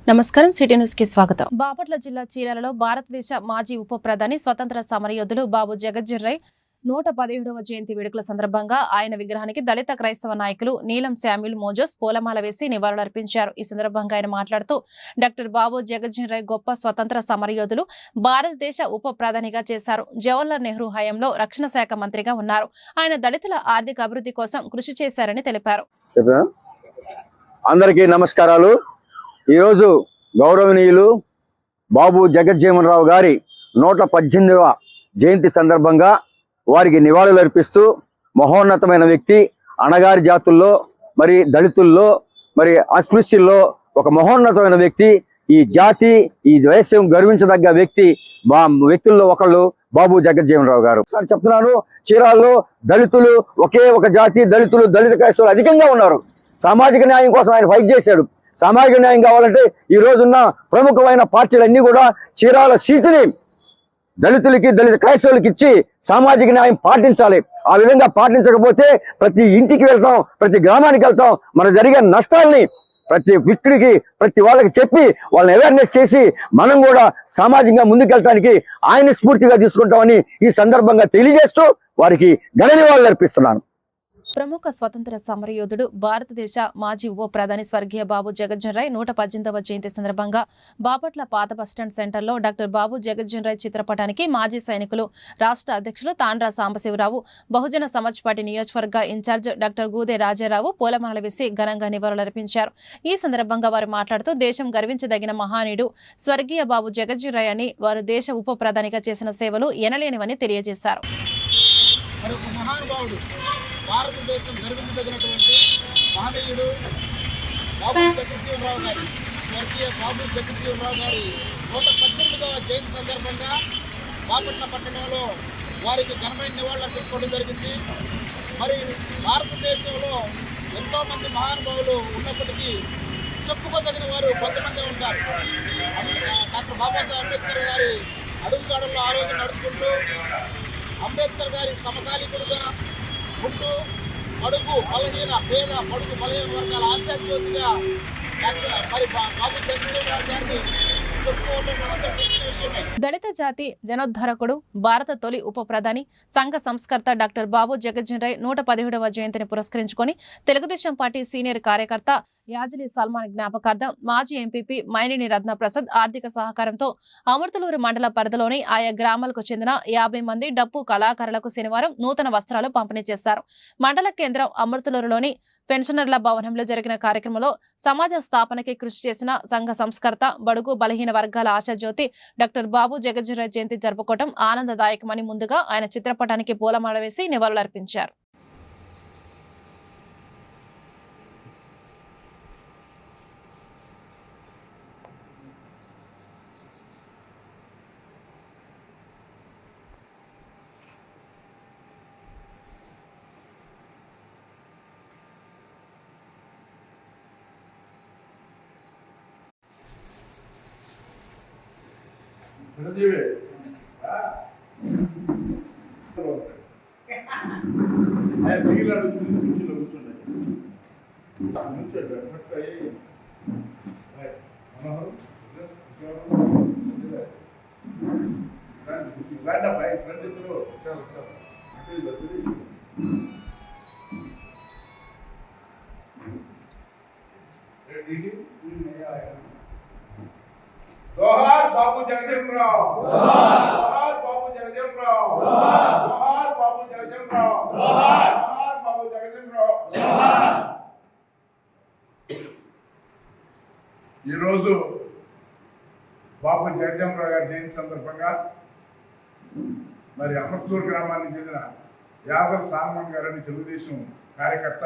నమస్కారం city news కి స్వాగతం. బాపట్ల జిల్లా చీరాలలో భారతదేశ మాజీ ఉప ప్రధాని స్వతంత్ర సమరయోధులు బాబు జగజ్జీవన్ 117వ జయంతి వేడుకల సందర్భంగా ఆయన విగ్రహానికి దళిత క్రైస్తవ నాయకులు నీలం శామ్యూల్ మోజోస్ పూలమాల వేసి నివాళులర్పించారు. ఈ సందర్భంగా ఆయన మాట్లాడుతూ డాక్టర్ బాబు జగజ్జీవన్ గొప్ప స్వతంత్ర సమరయోధులు, భారతదేశ ఉప ప్రధానిగా చేశారు. జవహర్లాల్ నెహ్రూ హయాంలో రక్షణ శాఖ మంత్రిగా ఉన్నారు. ఆయన దళితుల ఆర్థిక అభివృద్ధి కోసం కృషి చేశారని తెలిపారు. అందరికీ నమస్కారాలు. ఈరోజు గౌరవనీయులు బాబు జగజ్జీవన్ రావు గారి 118వ జయంతి సందర్భంగా వారికి నివాళులు అర్పిస్తూ, మహోన్నతమైన వ్యక్తి, అణగారి జాతుల్లో మరి దళితుల్లో మరి అస్పృశ్యుల్లో ఒక మహోన్నతమైన వ్యక్తి, ఈ జాతి ఈ దేశం గర్వించదగ్గ వ్యక్తుల్లో ఒకళ్ళు బాబు జగజ్జీవన్ రావు గారు. సార్ చెప్తున్నాను, చీరాల్లో దళితులు ఒకే ఒక జాతి, దళిత క్రైస్తవులు అధికంగా ఉన్నారు. సామాజిక న్యాయం కోసం ఆయన ఫైట్ చేశాడు. సామాజిక న్యాయం కావాలంటే ఈ రోజున్న ప్రముఖమైన పార్టీలన్నీ కూడా చీరాల సీటుని దళితులకి, దళిత క్రైస్తవులకి ఇచ్చి సామాజిక న్యాయం పాటించాలి. ఆ విధంగా పాటించకపోతే ప్రతి ఇంటికి వెళ్తాం, ప్రతి గ్రామానికి వెళ్తాం, మన జరిగే నష్టాలని ప్రతి వ్యక్తికి, ప్రతి వాళ్ళకి చెప్పి వాళ్ళని అవేర్నెస్ చేసి మనం కూడా సామాజికంగా ముందుకెళ్ళడానికి ఆయన స్ఫూర్తిగా తీసుకుంటామని ఈ సందర్భంగా తెలియజేస్తూ వారికి ఘన నివాళులు అర్పిస్తున్నాను. ప్రముఖ స్వతంత్ర సమరయోధుడు, భారతదేశ మాజీ ఉప ప్రధాని స్వర్గీయ బాబు జగజ్జీవన్ 118వ జయంతి సందర్భంగా బాపట్ల పాత బస్టాండ్ సెంటర్లో డాక్టర్ బాబు జగజ్జీవన్ చిత్రపటానికి మాజీ సైనికులు రాష్ట్ర అధ్యక్షులు తాండ్రా సాంబశివరావు, బహుజన సమాజ్ పార్టీ నియోజకవర్గ ఇన్ఛార్జ్ డాక్టర్ గూదే రాజారావు పూలమాల వేసి ఘనంగా నివాళులర్పించారు. ఈ సందర్భంగా వారు మాట్లాడుతూ దేశం గర్వించదగిన మహానీయుడు స్వర్గీయ బాబు జగజ్జీవన్ అని, వారు దేశ ఉప ప్రధానిగా చేసిన సేవలు ఎనలేనివని తెలియజేశారు. భారతదేశం గర్వించదగినటువంటి మహనీయుడు బాబు జగజ్జీవన్ రావు గారి, స్వర్గీయ బాబు జగజ్జీవన్ రావు గారి 118వ జయంతి సందర్భంగా బాపట్ల పట్టణంలో వారికి ఘనమైన నివాళులు అర్పించుకోవడం జరిగింది. మరి భారతదేశంలో ఎంతోమంది మహానుభావులు ఉన్నప్పటికీ చెప్పుకోదగిన వారు కొంతమంది ఉంటారు. డాక్టర్ బాబాసాహెబ్ అంబేద్కర్ గారి అడుగుజాడల్లో ఆ రోజు నడుచుకుంటూ అంబేద్కర్ గారి సమకాలీకుడుగా ఉంటూ బడుగు బలహీన పేద బడుగు బలహీన వర్గాల ఆశాజ్యోతిగా మరి బాబు జగజ్జీవన్ రావు గారిని చెప్పుకోవడం మనందరికీ తెలిసిన విషయమే. దళిత జాతి జనోద్ధరకుడు, భారత తొలి ఉప ప్రధాని, సంఘ సంస్కర్త డాక్టర్ బాబు జగజ్జీవన్ 117వ జయంతిని పురస్కరించుకొని తెలుగుదేశం పార్టీ సీనియర్ కార్యకర్త యాజలి సల్మాన్ జ్ఞాపకార్థం మాజీ ఎంపీపీ మైనేని రత్నప్రసాద్ ఆర్థిక సహకారంతో అమర్తలూరు మండల పరిధిలోని ఆయా గ్రామాలకు చెందిన 50 మంది డప్పు కళాకారులకు శనివారం నూతన వస్త్రాలు పంపిణీ చేశారు. మండల కేంద్రం అమర్తలూరులోని పెన్షనర్ల భవనంలో జరిగిన కార్యక్రమంలో సమాజ స్థాపనకి కృషి చేసిన సంఘ సంస్కర్త, బడుగు బలహీన వర్గాల ఆశాజ్యోతి డాక్టర్ బాబు జగజ్జీవన్ జయంతి జరుపుకోవడం ఆనందదాయకమని ముందుగా ఆయన చిత్రపటానికి పూలమాల వేసి నివాళులర్పించారు. जोहार बाबू जगजीवन राव, जोहार बाबू जगजीवन राव, जोहार बाबू जगजीवन राव, जोहार बाबू जगजीवन राव. ఈ రోజు బాబు జగజ్జీవన్ రావు గారి జయంతి సందర్భంగా మరి అమర్తూరు గ్రామానికి చెందిన యాదవ్ సాల్మన్ గారని తెలుగుదేశం కార్యకర్త,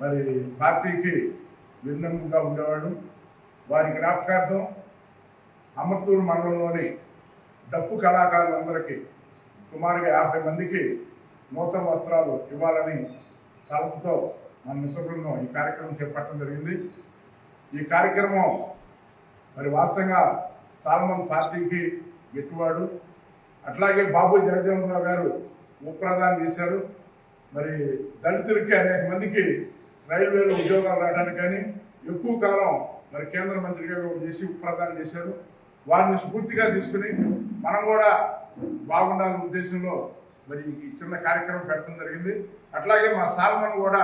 మరి పార్టీకి వెన్నెముకగా ఉండేవాడు. వారి జ్ఞాపకార్థం అమర్తూరు మండలంలోని డప్పు కళాకారులందరికీ సుమారుగా 50 మందికి నూతన వస్త్రాలు ఇవ్వాలని తలంపుతో మన మిత్ర బృందం ఈ కార్యక్రమం చేపట్టడం జరిగింది. ఈ కార్యక్రమం మరి వాస్తవంగా సాల్మన్ పార్టీకి గెట్టువాడు. అట్లాగే బాబు జగజ్జీవన్ రావు గారు ఉప ప్రధాని చేశారు. మరి దళితులకి అనేక మందికి రైల్వేలో ఉద్యోగాలు రావడానికి కానీ ఎక్కువ కాలం మరి కేంద్ర మంత్రిగా కూడా చేసి ప్రదానం చేశారు. వారిని స్ఫూర్తిగా తీసుకుని మనం కూడా బాగుండాలనే ఉద్దేశంలో మరి ఈ చిన్న కార్యక్రమం పెట్టడం జరిగింది. అట్లాగే మా సాల్మన్ కూడా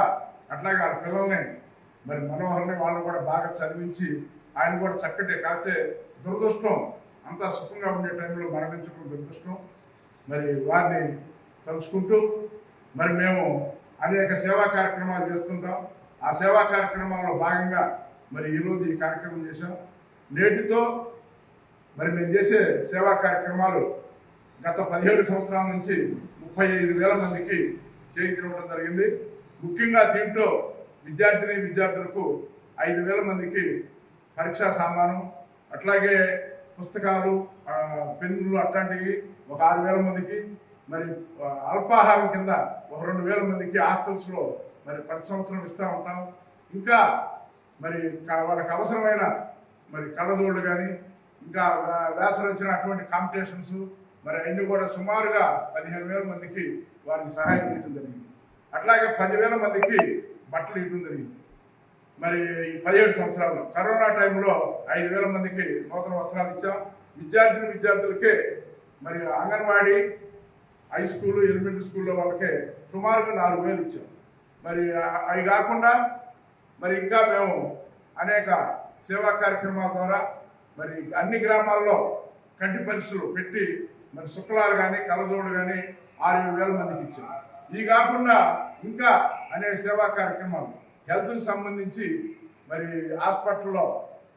అట్లాగే వాళ్ళ పిల్లల్ని మరి మనోహర్ని వాళ్ళని కూడా బాగా చదివించి ఆయన కూడా చక్కటి కాకపోతే దురదృష్టం అంతా సుఖంగా ఉండే టైంలో మరణించడం దురదృష్టం. మరి వారిని తలుచుకుంటూ మరి మేము అనేక సేవా కార్యక్రమాలు చేస్తుంటాం. ఆ సేవా కార్యక్రమాల్లో భాగంగా మరి ఈరోజు ఈ కార్యక్రమం చేశాం. నేటితో మరి మేము చేసే సేవా కార్యక్రమాలు గత 17 సంవత్సరాల నుంచి 35,000 మందికి చేయించడం జరిగింది. ముఖ్యంగా దీంట్లో విద్యార్థులకు 5,000 మందికి పరీక్షా సామాను, అట్లాగే పుస్తకాలు, పెన్నులు అట్లాంటివి ఒక 6,000 మందికి, మరి అల్పాహారం కింద ఒక 2,000 మందికి హాస్టల్స్లో మరి ప్రతి సంవత్సరం ఇస్తూ ఉంటాం. ఇంకా మరి వాళ్ళకి అవసరమైన మరి కళ్ళజోళ్ళు కానీ ఇంకా వేసరొచ్చిన అటువంటి కాంపిటీషన్స్ మరి అన్నీ కూడా సుమారుగా 15,000 మందికి వారికి సహాయం చేయడం జరిగింది. అట్లాగే 10,000 మందికి బట్టలు ఇవ్వడం జరిగింది. మరి 17 సంవత్సరాల్లో కరోనా టైంలో 5,000 మందికి నూతన వస్త్రాలు ఇచ్చాం. విద్యార్థులకే మరి అంగన్వాడీ, హై స్కూలు, ఎలిమెంటరీ స్కూల్లో వాళ్ళకే సుమారుగా 4,000 ఇచ్చాం. మరి అవి కాకుండా మరి ఇంకా మేము అనేక సేవా కార్యక్రమాల ద్వారా మరి అన్ని గ్రామాల్లో కంటి పరీక్షలు పెట్టి మరి శుక్లాలు కానీ కళ్ళజోళ్ళు కానీ 6,000 మందికి ఇచ్చాం. ఇవి కాకుండా ఇంకా అనేక సేవా కార్యక్రమాలు హెల్త్కి సంబంధించి మరి హాస్పిటల్లో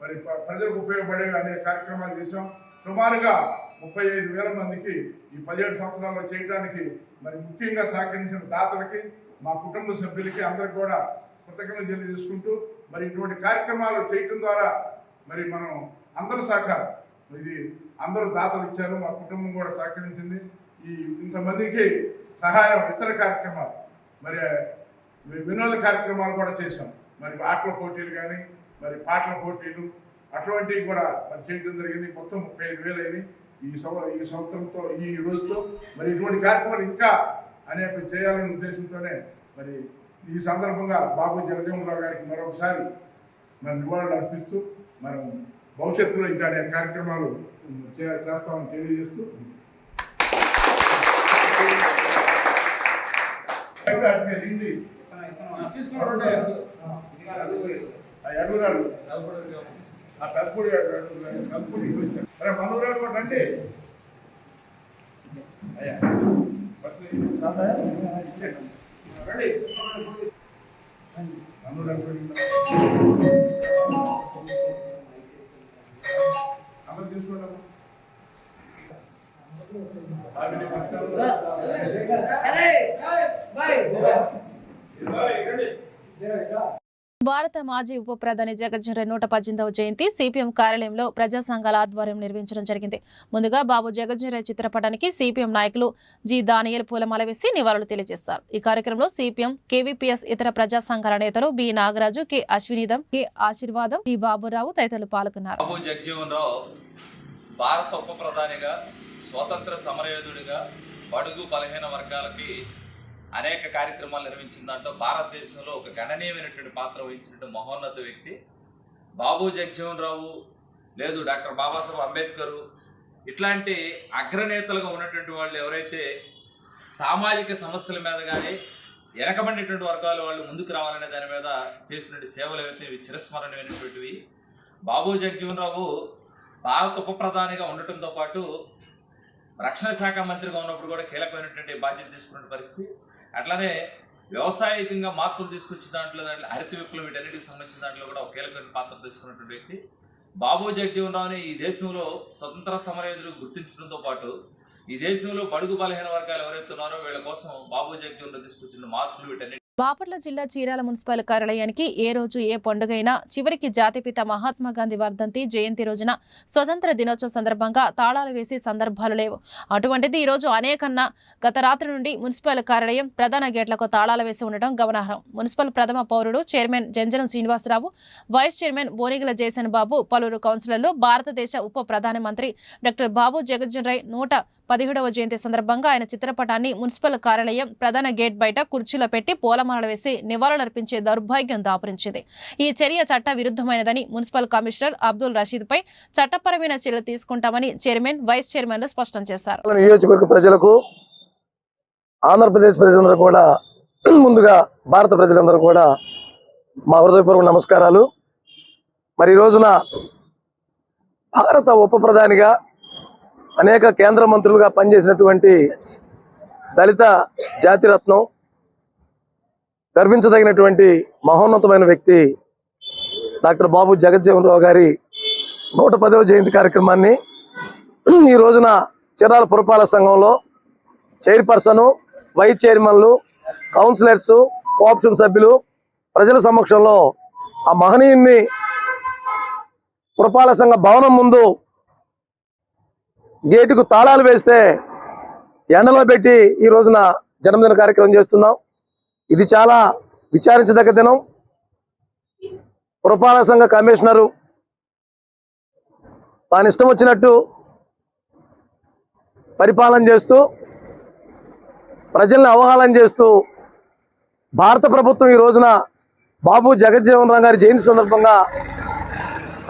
మరి ప్రజలకు ఉపయోగపడే అనేక కార్యక్రమాలు చేసాం. సుమారుగా 35,000 మందికి ఈ 17 సంవత్సరాల్లో చేయడానికి మరి ముఖ్యంగా సహకరించిన దాతలకి, మా కుటుంబ సభ్యులకి అందరికి కూడా కృతజ్ఞతలు తెలియజేసుకుంటూ మరి ఇటువంటి కార్యక్రమాలు చేయటం ద్వారా మరి మనం అందరూ సహకారం, ఇది అందరూ దాతలు ఇచ్చారు, మా కుటుంబం కూడా సహకరించింది. ఈ ఇంతమందికి సహాయం ఇతర కార్యక్రమాలు మరి వినోద కార్యక్రమాలు కూడా చేశాం. మరి ఆటల పోటీలు కానీ మరి పాటల పోటీలు అటువంటివి కూడా మరి చేయడం జరిగింది. మొత్తం 35,000 అయింది ఈ సంవత్సరంతో, ఈ రోజుతో. మరి ఇటువంటి కార్యక్రమాలు ఇంకా అనేక చేయాలనే ఉద్దేశంతోనే మరి ఈ సందర్భంగా బాబు జగజీవనరావు గారికి మరొకసారి మరి నివాళులు అర్పిస్తూ మనం భవిష్యత్తులో ఇంకా అనేక కార్యక్రమాలు చేస్తామని తెలియజేస్తూ అడుగురాడు ఆ పెద్దపూడి అరే మనూరాడు కూడా రండి అయ్యా రండి మనూరాడు అందరు తీసుకోండి. భారత మాజీ ఉప ప్రధాని జగజ్జన్ రాయ్ 118వ జయంతి సిపిఎం కార్యాలయంలో ప్రజా సంఘాల ఆధ్వర్యం నిర్వహించడం జరిగింది. ముందుగా బాబు జగజ్జన్ రాయ్ చిత్రపటానికి సిపిఎం నాయకులు జి దానియేల్ పూలమాల వేసి నివాళులు తెలియజేశారు. ఈ కార్యక్రమంలో సిపిఎం, కేవీపీఎస్, ఇతర ప్రజా సంఘాల నేతలు బి నాగరాజు, కె అశ్వినీదం, కె ఆశీర్వాదం, టి బాబురావు తదితరులు పాల్గొన్నారు. బాబు జగజ్జీవన్ రావు భారత ఉప ప్రధానిగా, స్వాతంత్ర సమరయోధుడిగా బడుగు బలహీన వర్గాలకి అనేక కార్యక్రమాలు నిర్వహించిన దాంట్లో భారతదేశంలో ఒక గణనీయమైనటువంటి పాత్ర వహించినటువంటి మహోన్నత వ్యక్తి బాబు జగజ్జీవన్ రావు, లేదు డాక్టర్ బాబాసాహెబ్ అంబేద్కర్, ఇట్లాంటి అగ్రనేతలుగా ఉన్నటువంటి వాళ్ళు ఎవరైతే సామాజిక సమస్యల మీద కానీ వెనకబడినటువంటి వర్గాల వాళ్ళు ముందుకు రావాలనే దాని మీద చేసినటువంటి సేవలు ఏవైతే ఇవి చిరస్మరణమైనటువంటివి. బాబు జగజ్జీవన్ రావు భారత ఉప ప్రధానిగా ఉండటంతో పాటు రక్షణ శాఖ మంత్రిగా ఉన్నప్పుడు కూడా కీలకమైనటువంటి బాధ్యత తీసుకున్న పరిస్థితి. అట్లానే వ్యవసాయకంగా మార్పులు తీసుకొచ్చిన దాంట్లో హరిత విప్లవం వీటన్నిటికి సంబంధించిన దాంట్లో కూడా ఒక కీలకమైన పాత్ర తీసుకున్నటువంటి వ్యక్తి బాబు జగజ్జీవన్ రావుని ఈ దేశంలో స్వతంత్ర సమరయోధులు గుర్తించడంతో పాటు ఈ దేశంలో బడుగు బలహీన వర్గాలు ఎవరైతే ఉన్నారో వీళ్ళ కోసం బాబు జగజ్జీవన్ రావు తీసుకొచ్చిన మార్పులు వీటన్నిటి. బాపట్ల జిల్లా చీరాల మున్సిపల్ కార్యాలయానికి ఏ రోజు ఏ పండుగైనా చివరికి జాతిపిత మహాత్మా గాంధీ వర్ధంతి జయంతి రోజున స్వతంత్ర దినోత్సవం సందర్భంగా తాళాలు వేసే సందర్భాలు లేవు. అటువంటిది ఈ రోజు అనేకన్నా గత రాత్రి నుండి మున్సిపల్ కార్యాలయం ప్రధాన గేట్లకు తాళాలు వేసి ఉండటం గమనార్హం. మున్సిపల్ ప్రథమ పౌరుడు chairman Janjanam Srinivasarao, vice chairman Bonigala Jayasan Babu, పలువురు కౌన్సిలర్లు భారతదేశ ఉప ప్రధానమంత్రి డాక్టర్ బాబు జగజ్జన్ రాయ్ 117వ జయంతి సందర్భంగా ఆయన చిత్రపటాన్ని మున్సిపల్ కార్యాలయం ప్రధాన గేట్ బయట కుర్చీలో పెట్టి పూల పూలమాలలు వేసి నివాళులర్పించే దౌర్భాగ్యం దాపురించింది. ఈ చర్య చట్ట విరుద్ధమైనదని మున్సిపల్ కమిషనర్ అబ్దుల్ రషీద్ పై చట్టపరమైన చర్యలు తీసుకుంటామని చైర్మన్, వైస్ చైర్మన్లు స్పష్టం చేశారు. నియోజకవర్గ ప్రజలకు, ఆంధ్రప్రదేశ్ ప్రజలందరూ కూడా, ముందుగా భారత ప్రజలందరూ కూడా మా హృదయపూర్వక నమస్కారాలు. మరి ఈ రోజున భారత ఉప ప్రధానిగా, అనేక కేంద్ర మంత్రులుగా పనిచేసినటువంటి దళిత జాతిరత్నం, గర్వించదగినటువంటి మహోన్నతమైన వ్యక్తి డాక్టర్ బాబు జగజ్జీవన్ రావు గారి 110వ జయంతి కార్యక్రమాన్ని ఈ రోజున చీరాల పురపాలక సంఘంలో చైర్పర్సన్, వైస్ చైర్మన్లు, కౌన్సిలర్స్, కోఆప్షన్ సభ్యులు ప్రజల సమక్షంలో ఆ మహనీయుని పురపాలక సంఘ భవనం ముందు గేటుకు తాళాలు వేస్తే ఎండలో పెట్టి ఈ రోజున జన్మదిన కార్యక్రమం చేస్తున్నాం. ఇది చాలా విచారించదగ్గ దినం. పురపాలక సంఘ కమిషనరు తాను ఇష్టం వచ్చినట్టు పరిపాలన చేస్తూ, ప్రజల్ని అవహేళన చేస్తూ, భారత ప్రభుత్వం ఈ రోజున బాబు జగజ్జీవన్ రావు గారి జయంతి సందర్భంగా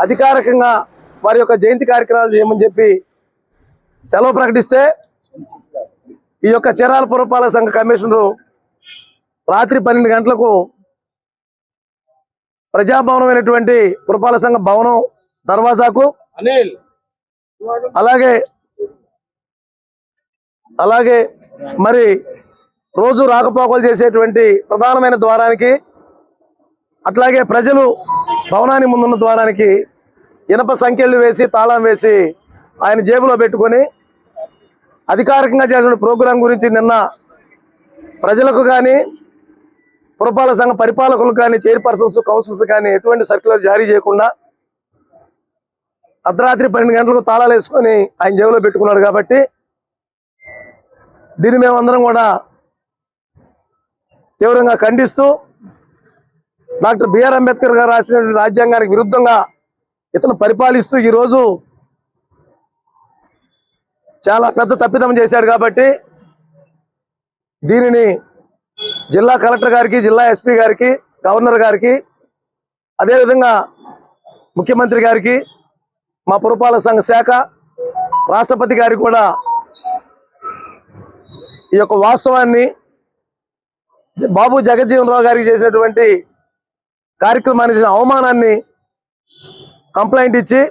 అధికారికంగా వారి యొక్క జయంతి కార్యక్రమాలు చేయమని చెప్పి సెలవు ప్రకటిస్తే, ఈ యొక్క చీరాల పురపాలక సంఘ కమిషనరు రాత్రి 12 గంటలకు ప్రజాభవనమైనటువంటి పురపాలక సంఘ భవనం దర్వాజాకు, అలాగే మరి రోజు రాకపోకలు చేసేటువంటి ప్రధానమైన ద్వారానికి, అట్లాగే ప్రజలు భవనాన్ని ముందున్న ద్వారానికి ఇనప సంఖ్యలు వేసి తాళం వేసి ఆయన జేబులో పెట్టుకొని అధికారికంగా చేసిన ప్రోగ్రాం గురించి నిన్న ప్రజలకు కానీ, పురపాలక సంఘ పరిపాలకులకు కానీ, చైర్పర్సన్స్, కౌన్సిల్స్ కానీ ఎటువంటి సర్క్యులర్ జారీ చేయకుండా అర్ధరాత్రి 12 గంటలకు తాళాలు వేసుకొని ఆయన జేబులో పెట్టుకున్నాడు. కాబట్టి దీన్ని మేమందరం కూడా తీవ్రంగా ఖండిస్తూ, డాక్టర్ బిఆర్ అంబేద్కర్ గారు రాసిన రాజ్యాంగానికి విరుద్ధంగా ఇతను పరిపాలిస్తూ ఈరోజు చాలా పెద్ద తప్పిదం చేశాడు. కాబట్టి దీనిని జిల్లా కలెక్టర్ గారికి, జిల్లా ఎస్పీ గారికి, గవర్నర్ గారికి, అదేవిధంగా ముఖ్యమంత్రి గారికి, మా పురపాలక సంఘ శాఖ, రాష్ట్రపతి గారికి కూడా ఈ యొక్క వాస్తవాన్ని, బాబు జగజ్జీవన్ రావు గారికి చేసినటువంటి కార్యక్రమానికి చేసిన అవమానాన్ని కంప్లైంట్ ఇచ్చి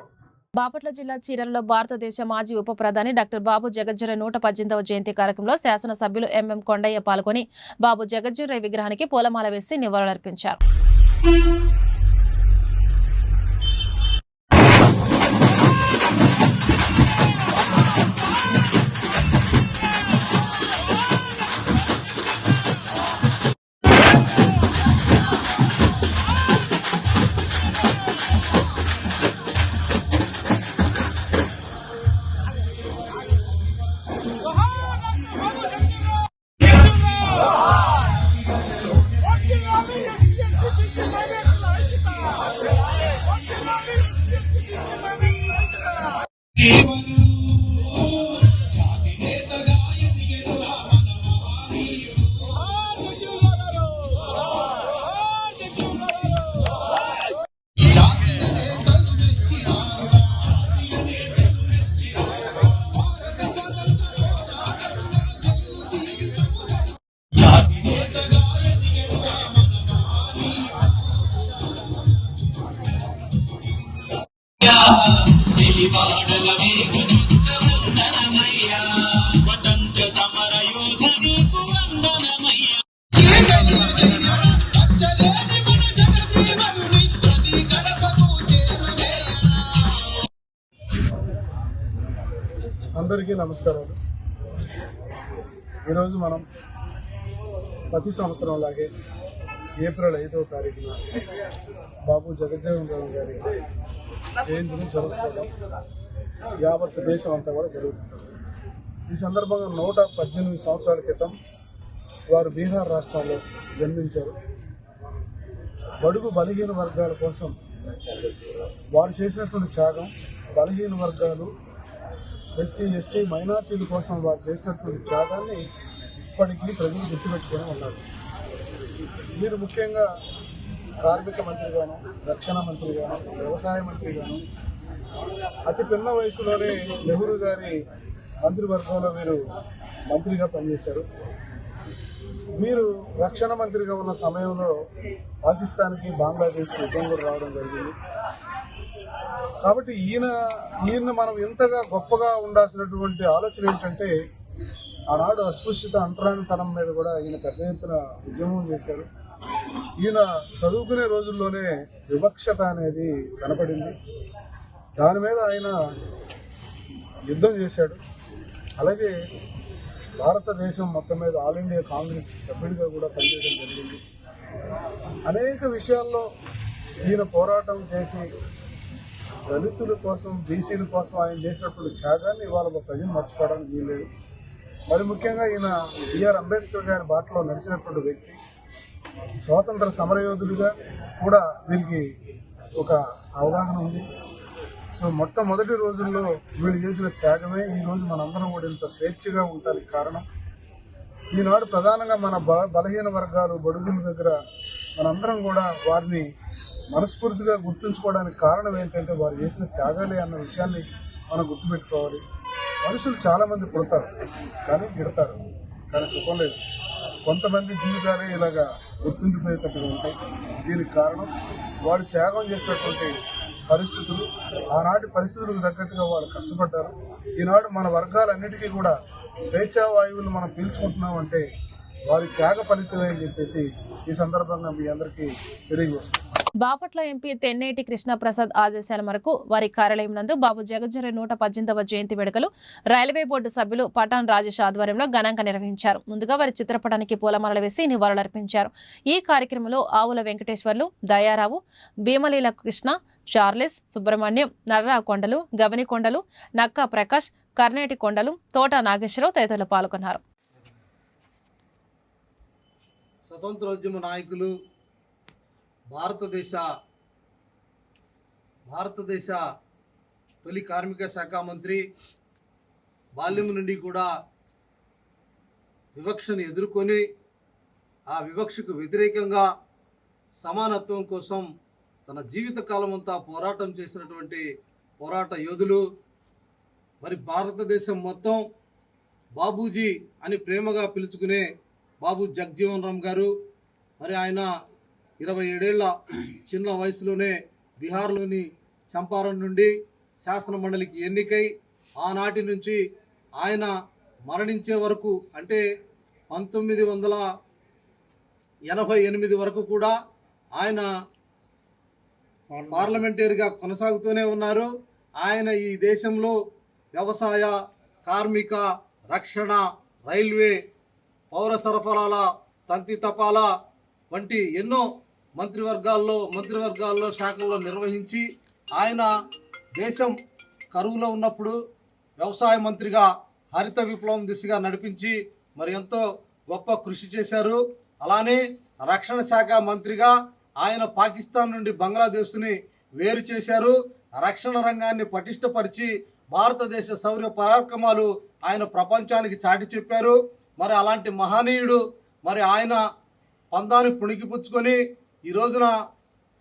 బాపట్ల జిల్లా చీరలలో భారతదేశ మాజీ ఉప ప్రధాని డాక్టర్ బాబు జగజ్జీవన్ 118వ జయంతి కార్యక్రమంలో శాసనసభ్యులు ఎంఎం కొండయ్య పాల్గొని బాబు జగజ్జీవన్ విగ్రహానికి పూలమాల వేసి నివాళులర్పించారు. అందరికీ నమస్కారాలు. ఈరోజు మనం ప్రతి సంవత్సరం లాగే ఏప్రిల్ 5వ తారీఖున బాబు జగజ్జీవన్ రావు గారి జయంతిని జరుపుకోవడం యావత్ దేశం అంతా కూడా జరుగుతుంది. ఈ సందర్భంగా 118 సంవత్సరాల క్రితం వారు బీహార్ రాష్ట్రంలో జన్మించారు. బడుగు బలహీన వర్గాల కోసం వారు చేసినటువంటి త్యాగం, బలహీన వర్గాలు, ఎస్సీ, ఎస్టీ, మైనార్టీల కోసం వారు చేసినటువంటి త్యాగాన్ని ఇప్పటికీ ప్రజలు గుర్తుపెట్టుకుని ఉన్నారు. మీరు ముఖ్యంగా కార్మిక మంత్రిగాను, రక్షణ మంత్రిగాను, వ్యవసాయ మంత్రిగాను అతి పిన్న వయసులోనే నెహ్రూ గారి మంత్రివర్గంలో మీరు మంత్రిగా పనిచేశారు. మీరు రక్షణ మంత్రిగా ఉన్న సమయంలో పాకిస్తాన్కి, బంగ్లాదేశ్కి యుద్ధం కూడా రావడం జరిగింది. కాబట్టి ఈయన మనం ఇంతగా గొప్పగా ఉండాల్సినటువంటి ఆలోచన ఏంటంటే, ఆనాడు అస్పృశ్యత అంటరానితనం మీద కూడా ఈయన పెద్ద ఎత్తున ఉద్యమం చేశారు. ఈయన చదువుకునే రోజుల్లోనే వివక్షత అనేది కనపడింది. దాని మీద ఆయన యుద్ధం చేశాడు. అలాగే భారతదేశం మొత్తం మీద ఆల్ ఇండియా కాంగ్రెస్ సభ్యుడిగా కూడా పనిచేయడం జరిగింది. అనేక విషయాల్లో ఈయన పోరాటం చేసి దళితుల కోసం, బీసీల కోసం ఆయన చేసినటువంటి త్యాగాన్ని ఇవాళ ప్రజలు మర్చిపోవడానికి వీల్లేదు. మరి ముఖ్యంగా ఈయన బిఆర్ అంబేద్కర్ గారి బాటలో నడిచినటువంటి వ్యక్తి. స్వాతంత్ర సమరయోధుడిగా కూడా వీరికి ఒక అవగాహన ఉంది. సో మొట్టమొదటి రోజుల్లో వీళ్ళు చేసిన త్యాగమే ఈరోజు మనందరం కూడా ఇంత స్వేచ్ఛగా ఉండడానికి కారణం. ఈనాడు ప్రధానంగా మన బలహీన వర్గాలు, బడుగుల దగ్గర మనందరం కూడా వారిని మనస్ఫూర్తిగా గుర్తుంచుకోవడానికి కారణం ఏంటంటే వారు చేసిన త్యాగాలే అన్న విషయాన్ని మనం గుర్తుపెట్టుకోవాలి. మనుషులు చాలామంది పుడతారు, కానీ గిడతారు, కానీ సుఖం లేదు. కొంతమంది జీవితాలే ఇలాగా గుర్తుండిపోయేటట్టుగా ఉంటాయి. దీనికి కారణం వాడు త్యాగం చేసినటువంటి పరిస్థితులు. ఆనాటి పరిస్థితులకు తగ్గట్టుగా వాళ్ళు కష్టపడ్డారు. ఈనాడు మన వర్గాలన్నిటికీ కూడా స్వేచ్ఛా వాయువులు మనం పీల్చుకుంటున్నామంటే వారి త్యాగ ఫలితమే అని చెప్పేసి ఈ సందర్భంగా మీ అందరికీ తెలియజేస్తున్నాం. బాపట్ల ఎంపీ తెన్నేటి కృష్ణప్రసాద్ ఆదేశాల మేరకు వారి కార్యాలయం నందు బాబు జగజ్జనని 118వ జయంతి వేడుకలు రైల్వే బోర్డు సభ్యులు పఠాన్ రాజేష్ ఆధ్వర్యంలో ఘనంగా నిర్వహించారు. ముందుగా వారి చిత్రపటానికి పూలమాలలు వేసి నివాళులర్పించారు. ఈ కార్యక్రమంలో ఆవుల వెంకటేశ్వర్లు, దయారావు, భీమలీల కృష్ణ, చార్లెస్, సుబ్రహ్మణ్యం, నర్రా కొండలు, గవని కొండలు, నక్కా ప్రకాష్, కర్నేటి కొండలు, తోట నాగేశ్వరరావు తదితరులు పాల్గొన్నారు. స్వతంత్రోద్యమ నాయకులు, భారతదేశ తొలి కార్మిక శాఖ మంత్రి, బాల్యం నుండి కూడా వివక్షను ఎదుర్కొని ఆ వివక్షకు వ్యతిరేకంగా సమానత్వం కోసం తన జీవితకాలం అంతా పోరాటం చేసినటువంటి పోరాట యోధులు. మరి భారతదేశం మొత్తం బాబూజీ అని ప్రేమగా పిలుచుకునే బాబు జగజ్జీవన్ రామ్ గారు, మరి ఆయన 27 ఏళ్ల చిన్న వయసులోనే బీహార్లోని చంపారణ్ నుండి శాసన మండలికి ఎన్నికై ఆనాటి నుంచి ఆయన మరణించే వరకు అంటే 1988 వరకు కూడా ఆయన పార్లమెంటరీగా కొనసాగుతూనే ఉన్నారు. ఆయన ఈ దేశంలో వ్యవసాయ, కార్మిక, రక్షణ, రైల్వే, పౌర సరఫరాల, తంతి తపాలా వంటి ఎన్నో మంత్రివర్గాల్లో శాఖల్లో నిర్వహించి ఆయన దేశం కరువులో ఉన్నప్పుడు వ్యవసాయ మంత్రిగా హరిత విప్లవం దిశగా నడిపించి మరి ఎంతో గొప్ప కృషి చేశారు. అలానే రక్షణ శాఖ మంత్రిగా ఆయన పాకిస్తాన్ నుండి బంగ్లాదేశ్ని వేరు చేశారు. రక్షణ రంగాన్ని పటిష్టపరిచి భారతదేశ శౌర్య పరాక్రమాలు ఆయన ప్రపంచానికి చాటి చెప్పారు. మరి అలాంటి మహనీయుడు మరి ఆయన పందాన్ని పుణికిపుచ్చుకొని ఈ రోజున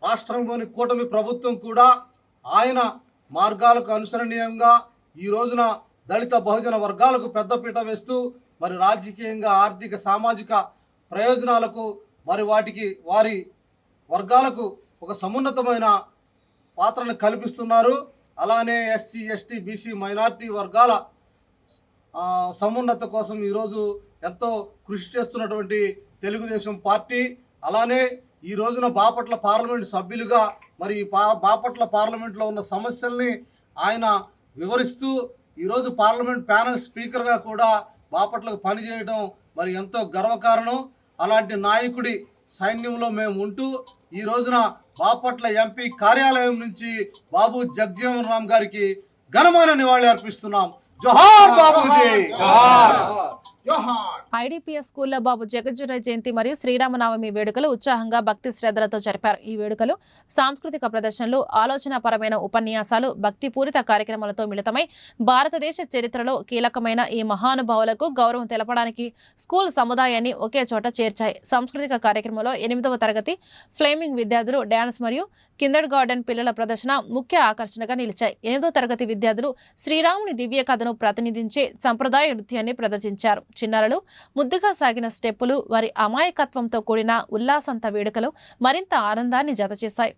రాష్ట్రంలోని కూటమి ప్రభుత్వం కూడా ఆయన మార్గాలకు అనుసరణీయంగా ఈ రోజున దళిత బహుజన వర్గాలకు పెద్దపీట వేస్తూ మరి రాజకీయంగా, ఆర్థిక, సామాజిక ప్రయోజనాలకు మరి వారి వర్గాలకు ఒక సమున్నతమైన పాత్రను కల్పిస్తున్నారు. అలానే ఎస్సీ, ఎస్టీ, బీసీ, మైనారిటీ వర్గాల సమున్నత కోసం ఈరోజు ఎంతో కృషి చేస్తున్నటువంటి తెలుగుదేశం పార్టీ. అలానే ఈ రోజున బాపట్ల పార్లమెంట్ సభ్యులుగా మరి బాపట్ల పార్లమెంట్లో ఉన్న సమస్యల్ని ఆయన వివరిస్తూ ఈరోజు పార్లమెంట్ ప్యానెల్ స్పీకర్గా కూడా బాపట్లకు పనిచేయడం మరి ఎంతో గర్వకారణం. అలాంటి నాయకుడి సైన్యంలో మేము ఉంటూ ఈ రోజున బాపట్ల ఎంపీ కార్యాలయం నుంచి బాబు జగజ్జీవన్ రామ్ గారికి ఘనమైన నివాళి అర్పిస్తున్నాం. జోహార్ బాబూజీ. జోహార్. ఐడిపిఎస్ స్కూల్లో బాబు జగజ్జనరాయ్ జయంతి మరియు శ్రీరామనవమి వేడుకలు ఉత్సాహంగా భక్తి శ్రద్ధలతో జరిపారు. ఈ వేడుకలు సాంస్కృతిక ప్రదర్శనలు, ఆలోచనాపరమైన ఉపన్యాసాలు, భక్తిపూరిత కార్యక్రమాలతో మిళితమై భారతదేశ చరిత్రలో కీలకమైన ఈ మహానుభావులకు గౌరవం తెలపడానికి స్కూల్ సముదాయాన్ని ఒకే చోట చేర్చాయి. సాంస్కృతిక కార్యక్రమంలో 8వ తరగతి ఫ్లేమింగ్ విద్యార్థులు డ్యాన్స్ మరియు కిండర్ గార్డెన్ పిల్లల ప్రదర్శన ముఖ్య ఆకర్షణగా నిలిచాయి. 8వ తరగతి విద్యార్థులు శ్రీరాముని దివ్య కథను ప్రతినిధించే సంప్రదాయ నృత్యాన్ని ప్రదర్శించారు. చిన్నారులు ముద్దుగా సాగిన స్టెప్పులు వారి అమాయకత్వంతో కూడిన ఉల్లాసంత వేడుకలు మరింత ఆనందాన్ని జతచేశాయి.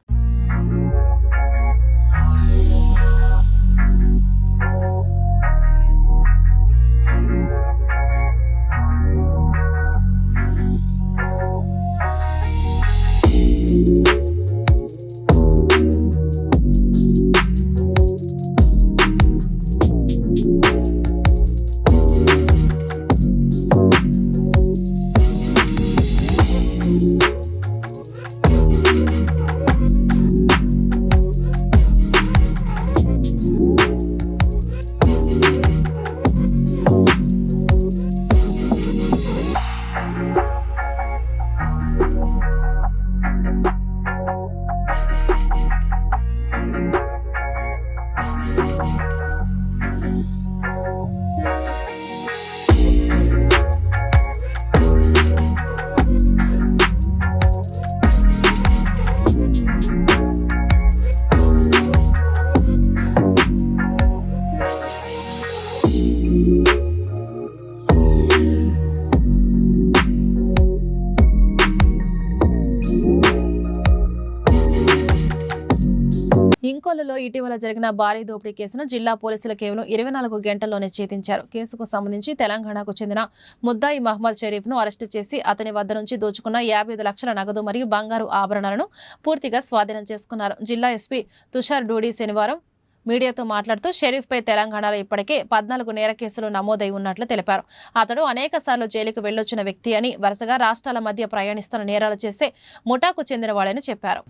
ఇంకోలలో ఇటీవల జరిగిన భారీ దోపిడీ కేసును జిల్లా పోలీసులు కేవలం 24 గంటల్లోనే ఛేదించారు. కేసుకు సంబంధించి తెలంగాణకు చెందిన ముద్దాయి మహమ్మద్ షరీఫ్ ను అరెస్టు చేసి అతని వద్ద నుంచి దోచుకున్న 55 లక్షల నగదు మరియు బంగారు ఆభరణాలను పూర్తిగా స్వాధీనం చేసుకున్నారు. జిల్లా ఎస్పీ తుషార్ డూడి శనివారం మీడియాతో మాట్లాడుతూ షరీఫ్పై తెలంగాణలో ఇప్పటికే 14 నేర కేసులు నమోదై ఉన్నట్లు తెలిపారు. అతడు అనేక సార్లు జైలుకు వెళ్లొచ్చిన వ్యక్తి అని, వరుసగా రాష్ట్రాల మధ్య ప్రయాణిస్తున్న నేరాలు చేసే ముఠాకు చెందినవాడని చెప్పారు.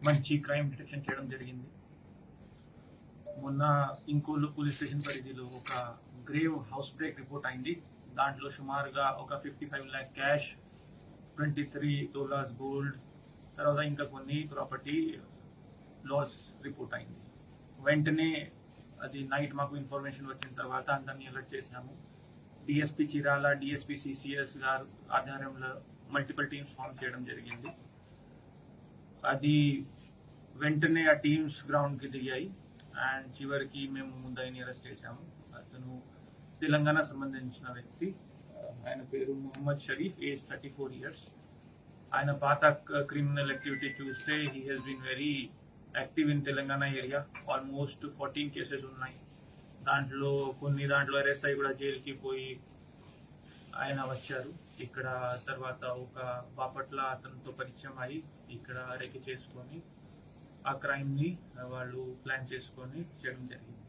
మంచి క్రైమ్ డిటెక్షన్ చేయడం జరిగింది. మొన్న ఇంకోలు పోలీస్ స్టేషన్ పరిధిలో ఒక గ్రేవ్ హౌస్ బ్రేక్ రిపోర్ట్ అయింది. దాంట్లో సుమారుగా ఒక 55 lakh క్యాష్, 23 తోలాస్ గోల్డ్, తర్వాత ఇంకా కొన్ని ప్రాపర్టీ లాస్ రిపోర్ట్ అయింది. వెంటనే అది నైట్ మాకు ఇన్ఫర్మేషన్ వచ్చిన తర్వాత అందరినీ అలర్ట్ చేశాము. డిఎస్పీ చిరాల, డిఎస్పీ సిసిఎస్ గారు ఆధ్వర్యంలో మల్టిపుల్ టీమ్స్ ఫామ్ చేయడం జరిగింది. అది వెంటనే ఆ టీమ్స్ గ్రౌండ్కి దిగాయి అండ్ చివరికి మేము ముద్దాయిని అరెస్ట్ చేశాము. అతను తెలంగాణ సంబంధించిన వ్యక్తి. ఆయన పేరు మొహమ్మద్ షరీఫ్, ఏజ్ 34 years. ఆయన పాత క్రిమినల్ యాక్టివిటీ చూస్తే he has been very active in Telangana area. Almost 14 cases ఉన్నాయి. దాంట్లో అరెస్ట్ అయ్యి కూడా జైలుకి పోయి ఆయన వచ్చారు. ఇక్కడ తర్వాత ఒక బాపట్ల అతనితో పరిచయం అయ్యి ఇక్కడ అరెస్ట్ చేసుకొని ఆ క్రైమ్ని వాళ్ళు ప్లాన్ చేసుకొని చేయడం జరిగింది.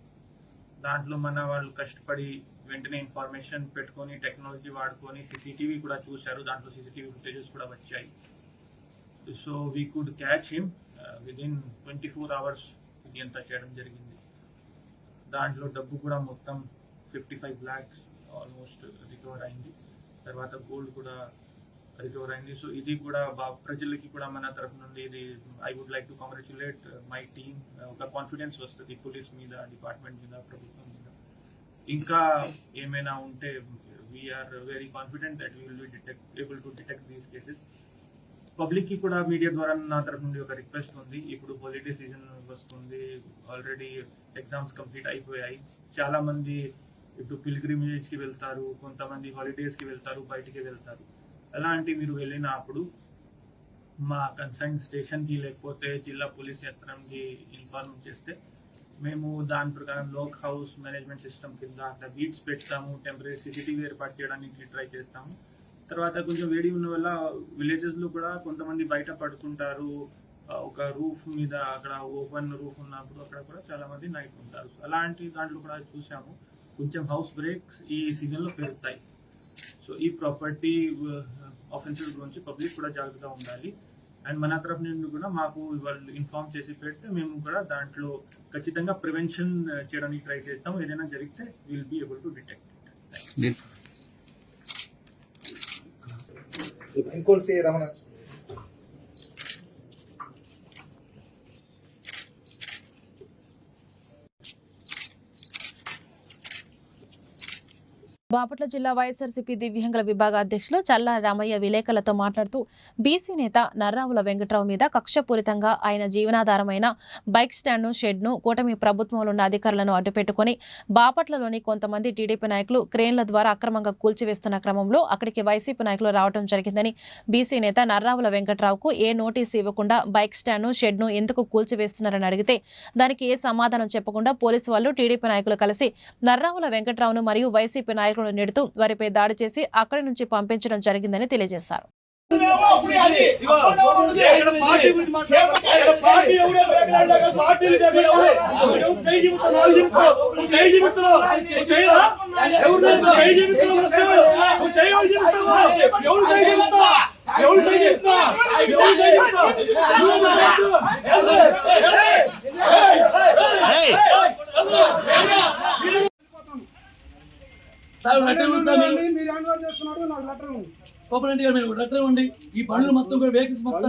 దాంట్లో మన వాళ్ళు కష్టపడి వెంటనే ఇన్ఫర్మేషన్ పెట్టుకొని టెక్నాలజీ వాడుకొని సీసీటీవీ కూడా చూశారు. దాంట్లో సీసీటీవీ ఫుటేజెస్ కూడా వచ్చాయి. So we could catch him within 24 hours. ఇది అంతా చేయడం జరిగింది. దాంట్లో డబ్బు కూడా మొత్తం 55 lakhs ఆల్మోస్ట్ రికవర్ అయింది. తర్వాత గోల్డ్ కూడా రికవర్ అయింది. సో ఇది కూడా ప్రజలకి కూడా మన తరఫు నుండి ఇది I would like to congratulate my team. ఒక కాన్ఫిడెన్స్ వస్తుంది పోలీస్ మీద, డిపార్ట్మెంట్ మీద, ప్రభుత్వం మీద. ఇంకా ఏమైనా ఉంటే we're very confident that we will be able to detect these cases. పబ్లిక్కి కూడా మీడియా ద్వారా నా తరఫు నుండి ఒక రిక్వెస్ట్ ఉంది. ఇప్పుడు హాలిడే సీజన్ వస్తుంది, ఆల్రెడీ ఎగ్జామ్స్ కంప్లీట్ అయిపోయాయి. చాలా మంది ఇప్పుడు పిల్గ్రిమేజ్కి వెళ్తారు, కొంతమంది హాలిడేస్కి వెళ్తారు, బయటికి వెళ్తారు. అలాంటి మీరు వెళ్ళినప్పుడు మా కన్సర్న్ స్టేషన్కి లేకపోతే జిల్లా పోలీస్ యంత్రానికి ఇన్ఫార్మ్ చేస్తే మేము దాని ప్రకారం లోక్ హౌస్ మేనేజ్మెంట్ సిస్టమ్ కింద అట్లా బీట్స్ పెడతాము, టెంపరీ సీసీటీవీ ఏర్పాటు చేయడానికి ట్రై చేస్తాము. తర్వాత కొంచెం వేడి ఉన్న వల్ల విలేజెస్లో కూడా కొంతమంది బయట పడుతుంటారు. ఒక రూఫ్ మీద, అక్కడ ఓపెన్ రూఫ్ ఉన్నప్పుడు అక్కడ కూడా చాలా మంది నైట్ ఉంటారు. అలాంటి దాంట్లో కూడా చూసాము. కొంచెం హౌస్ బ్రేక్స్ ఈ సీజన్లో పెరుగుతాయి. సో ఈ ప్రాపర్టీ ఆఫెన్సెస్ గురించి పబ్లిక్ కూడా జాగ్రత్తగా ఉండాలి. అండ్ మన తరఫు నుండి కూడా మాకు వాళ్ళు ఇన్ఫార్మ్ చేసి పెడితే మేము కూడా దాంట్లో ఖచ్చితంగా ప్రివెన్షన్ చేయడానికి ట్రై చేస్తాము. ఏదైనా జరిగితే will be able to detect. ఇంకోటి సి రమణ బాపట్ల జిల్లా వైఎస్ఆర్సీపీ దివ్యాంగుల విభాగ అధ్యక్షులు చల్లా రామయ్య విలేకరులతో మాట్లాడుతూ బీసీ నేత నర్రావుల వెంకట్రావు మీద కక్షపూరితంగా ఆయన జీవనాధారమైన బైక్ స్టాండ్ను షెడ్ను కూటమి ప్రభుత్వంలో ఉన్న అధికారులను అడ్డుపెట్టుకుని బాపట్లలోని కొంతమంది టీడీపీ నాయకులు క్రేన్ల ద్వారా అక్రమంగా కూల్చివేస్తున్న క్రమంలో అక్కడికి వైసీపీ నాయకులు రావడం జరిగిందని బీసీ నేత నర్రావుల వెంకట్రావుకు ఏ నోటీసు ఇవ్వకుండా బైక్ స్టాండ్ను షెడ్ను ఎందుకు కూల్చివేస్తున్నారని అడిగితే దానికి ఏ సమాధానం చెప్పకుండా పోలీసు వాళ్ళు టీడీపీ నాయకులు కలిసి నర్రావుల వెంకట్రావును మరియు వైసీపీ నాయకులు నెడుతూ వారిపై దాడి చేసి అక్కడి నుంచి పంపించడం జరిగిందని తెలియజేశారు. సూపరింటెండెంట్ గారు మీరు లెటర్ ఇవ్వండి. ఈ బండ్లు మొత్తం కూడా వెహికల్స్ మొత్తం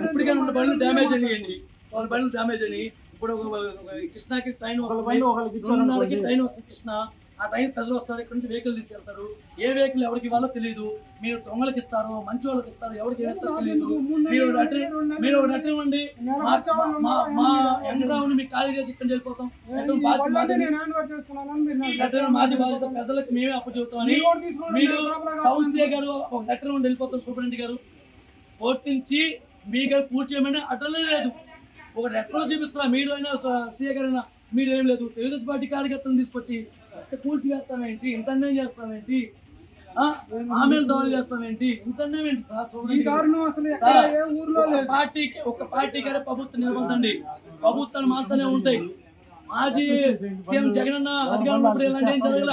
ఇప్పటికైనా బండ్లు డ్యామేజ్ అయ్యండి. వాళ్ళ బండ్లు డ్యామేజ్ అని ఇప్పుడు కృష్ణాకి ట్రైన్ వస్తుంది, 2:30కి ట్రైన్ వస్తుంది కృష్ణ. ఆ ట్రైన్ ప్రజలు వస్తారు, ఇక్కడ నుంచి వెహికల్ తీసుకెళ్తారు. ఏ వెహికల్ ఎవరికి ఇవ్వాలో తెలియదు. మీరు దొంగలకి ఇస్తారు, మంచి వాళ్ళకి ఇస్తారు, ఎవరికి ఏమో తెలియదు. మీరు లెటర్ ఇవ్వండి. మా ఎండ్రావుని మీకు ఖాళీ చేసి ఇక్కడ వెళ్ళిపోతాం. లెటర్ మాది బాధ్యత, ప్రజలకు మేమే అప్పచెబుతామని మీరు కౌన్సిలర్ గారు ఒక లెటర్ ఇవ్వండి, వెళ్ళిపోతాం. సూపరింటెండెంట్ గారు కోర్టు నుంచి మీ గారు పూర్తి చేయమని అటలే లేదు. ఒక లెటర్ చూపిస్తున్నా, మీరు అయినా సీఏ గారు అయినా మీరు ఏం లేదు. తెలుగుదేశం పార్టీ కార్యకర్తలను తీసుకొచ్చి పూర్తి చేస్తామేంటి, ఇంత అన్యాయం చేస్తామేంటి, ఆమెలు దోహలు చేస్తామేంటి, ఇంత అన్యాయం ఏంటి సార్? ఒక పార్టీకి ప్రభుత్వం నిలబడండి. ప్రభుత్వాలు మారుతూనే ఉంటాయి. మాజీ సీఎం జగన్ అన్న అధికారంలో ఇలాంటి ఏం జరగల.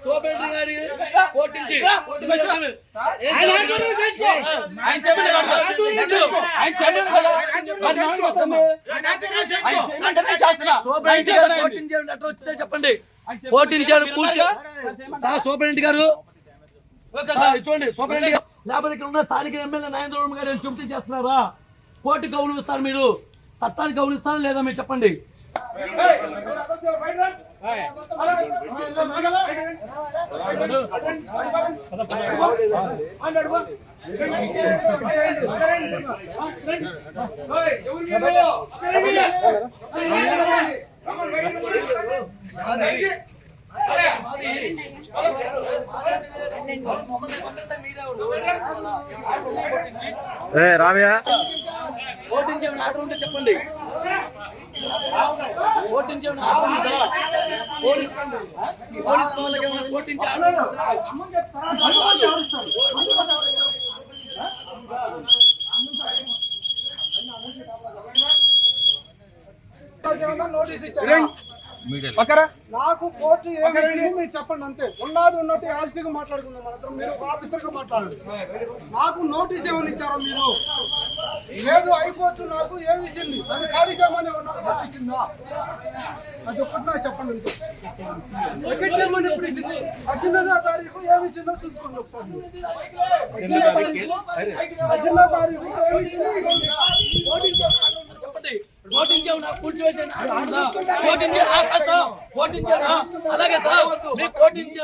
సూపరింటెండెంట్ గారి కోర్టించి చెప్పండి. కోర్టించారు సూపరింటెండెంట్ గారు చూడండి. సూపరింటెండెంట్ గారు లేకపోతే ఇక్కడ ఉన్న స్థానిక ఎమ్మెల్యే నాగేంద్ర గారు చుట్టి చేస్తున్నారా? కోర్టు గౌరవిస్తారు, మీరు చట్టానికి గౌరవిస్తారా లేదా మీరు చెప్పండి. రామయ్య ఓటించే ఆర్డర్ ఉంటే చెప్పండి. ఓటించే పోలీసు వాళ్ళకి ఏమైనా ఓటించే ఆర్డర్ నోటీస్ ఇచ్చారు. నాకు కోర్టు ఏమి మీరు చెప్పండి అంతే. ఉన్నట్టు యాజిటీగా మాట్లాడుకుందాం. మన మీరు ఆఫీసర్ గా మాట్లాడండి. నాకు నోటీస్ ఏమని ఇచ్చారో మీరు? లేదు, హైకోర్టు నాకు ఏమి ఇచ్చింది? నన్ను ఖాళీ చేయమని ఇచ్చిందా? అది ఒక్కటి నాకు చెప్పండి అంతే. టికెట్ చేయమని ఎప్పుడు ఇచ్చింది? 18వ తారీఖు ఏమి ఇచ్చిందో చూసుకోండి ఒకసారి. 18వ తారీఖు ఏమి ఇచ్చింది? అలాగే సార్ మీకు కోటించే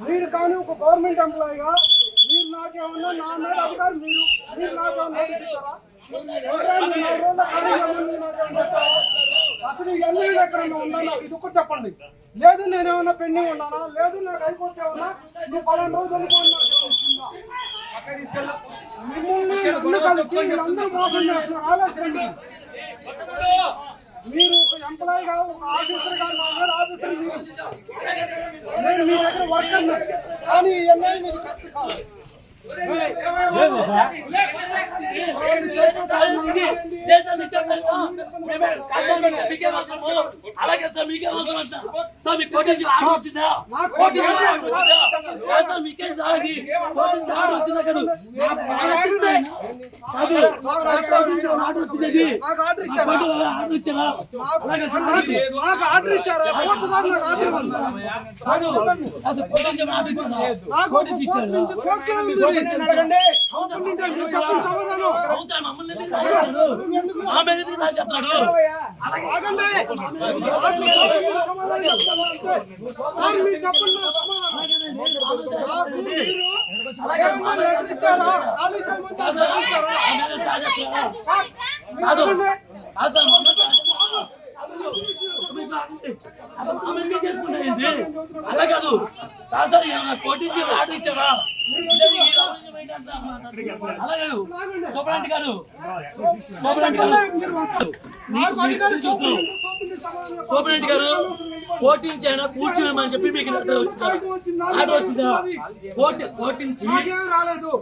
మీరు కానీ ఒక గవర్నమెంట్ ఎంప్లాయీగా మీరు నాకేమన్నా నా మీద అధికారం మీరు నాకేమన్నా అసలు ఇవన్నీ ఎక్కడన్నా ఉన్నా నాకు ఇది ఒక్కటి చెప్పండి. లేదు నేనేమన్నా పెండింగ్ ఉన్నానా? లేదు నాకు అయిపోతే ఉన్నా నువ్వు 12 రోజులు మిమ్మల్ని అందరూ మోసం చేస్తున్నారు. ఆలోచించండి. మీరు ఒక ఎంప్లాయీగా ఒక ఆఫీసర్ గా నా మీద ఆఫీసర్ నేను మీ దగ్గర వర్క్ అన్నా కానీ ఈ అన్యాయం ఇది కరెక్ట్ కాదు. అలాగే సార్ మీకే అవసరం అంట సార్ మీకు కోటి నుంచి ఆర్డర్ వచ్చిందా మీకేం సాగి కోటి నుంచి ఆర్డర్ వచ్చిందా కాదు ఆర్డర్ వచ్చింది ఆర్డర్ ఇచ్చారా అలాగే ఆర్డర్ ఇచ్చారా అలా కాదు కోటించి ఆర్డర్ ఇచ్చారా అలాగే సూపరింటెండెంట్ గారు సూపరింటెండెంట్ గారు కోటించైనా కూర్చోమని చెప్పి మీకు ఆర్డర్ వచ్చిందా కోటించి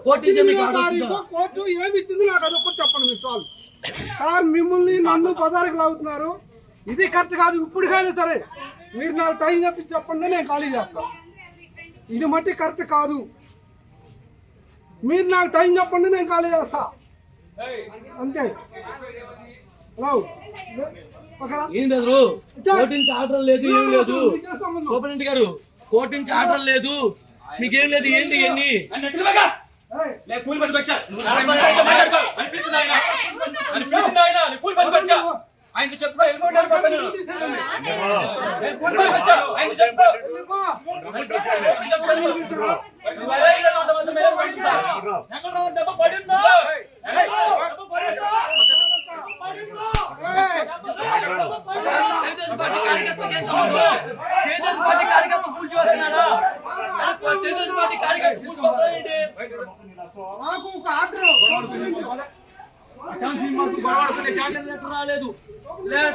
కోర్టు ఏమి ఇచ్చింది నాకు అది ఒకటి చెప్పండి మీరు చాలు. సార్ మిమ్మల్ని నన్ను పదాలకు లాగుతున్నారు, ఇది కరెక్ట్ కాదు. ఇప్పటికైనా సరే మీరు నాకు టైం చెప్పండి, నేను ఖాళీ చేస్తాను. ఇది మట్టి కరెక్ట్ కాదు. మీరు నాకు టైం చెప్పండి, నేను ఖాళీ చేస్తా అంతే. ఏం లేదు కోర్టు నుంచి ఆర్డర్ లేదు, ఏం లేదు సూపరింటెండెంట్ గారు కోర్టు నుంచి ఆర్డర్ లేదు, మీకేం లేదు. ఏంటి ఎన్ని ఆయన చెప్పుకో వెళ్ళిపోయినారు రాలేదు.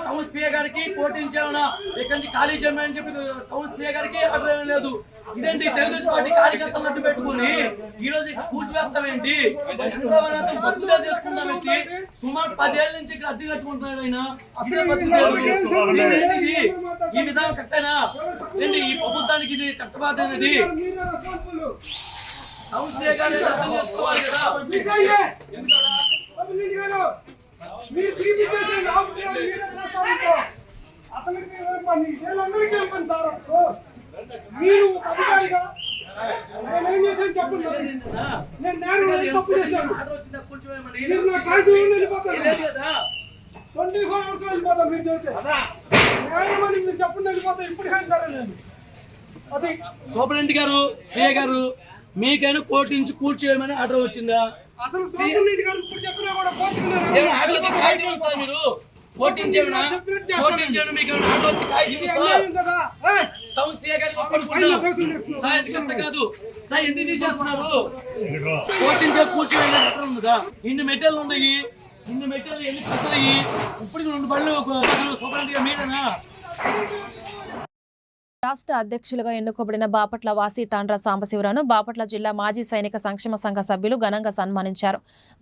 టౌన్ సీఏ గారికి పోటించామన్నా ఇక్కడి నుంచి ఖాళీ చేయమని చెప్పి టౌన్ సీఏ గారికి ఆర్డర్ ఏమీ లేదు. ఇదేంటి తెలుగుదేశం పార్టీ కార్యకర్తలు అడ్డు పెట్టుకుని ఈ రోజు కూల్చివేస్తాం ఏంటి? బతుకుదా చేసుకుంటాం ఏంటి? సుమారు 10 ఏళ్ల నుంచి ఇక్కడ అద్దె కట్టుకుంటున్నాడు ఆయన. ఇదే బతుకుతాడు. ఈ విధానం కట్టేనా ఏంటి? ఈ ప్రభుత్వానికి ఇది కట్టబాటు అనేది టౌన్ సీఏ గారిని అర్థం చేసుకోవాలి కదా. మీరు అధికారిగా నేనేం చేశాను చెప్పండి. నేను తప్పు చేశాను. మీరు నా కాగితం వెళ్ళిపోతాను. 24 అవర్స్ వెళ్ళిపోతాను. మీరు చెబితే న్యాయమని మీరు చెప్పండి, వెళ్ళిపోతాను. ఇప్పటికైనా సరే నేను అది సూపరింటెండెంట్ గారు సీఏ గారు మీకైనా కోర్టు నుంచి కూర్చోమని ఆర్డర్ వచ్చిందా? అసలు సూపరింటెండెంట్ గారు ఇప్పుడు చెప్పినా కూడా మీరు కోర్టించేమన్నా కోర్టించేమన్నా మీకు ఆర్డర్ కాగితం ఇస్తా టౌన్ సీఏ గారికి సార్ ఇది కరెక్ట్ కాదు సార్. ఎందుకు తీసేస్తున్నారు? కోర్టించే కూర్చోమని లెటర్ ఉందా? ఇన్ని మెటీరియల్ ఉన్నాయి, ఇన్ని మెటీరియల్ ఎన్ని కట్టలయ్యి ఇప్పుడు 2 బళ్ళు సూపరింటెండెంట్ గా మీరేనా? రాష్ట్ర అధ్యక్షులుగా ఎన్నుకోబడిన బాపట్ల వాసి తాండ్ర సాంబశివరావును బాపట్ల జిల్లా మాజీ సైనిక సంక్షేమ సంఘ సభ్యులు ఘనంగా సన్మానించారు.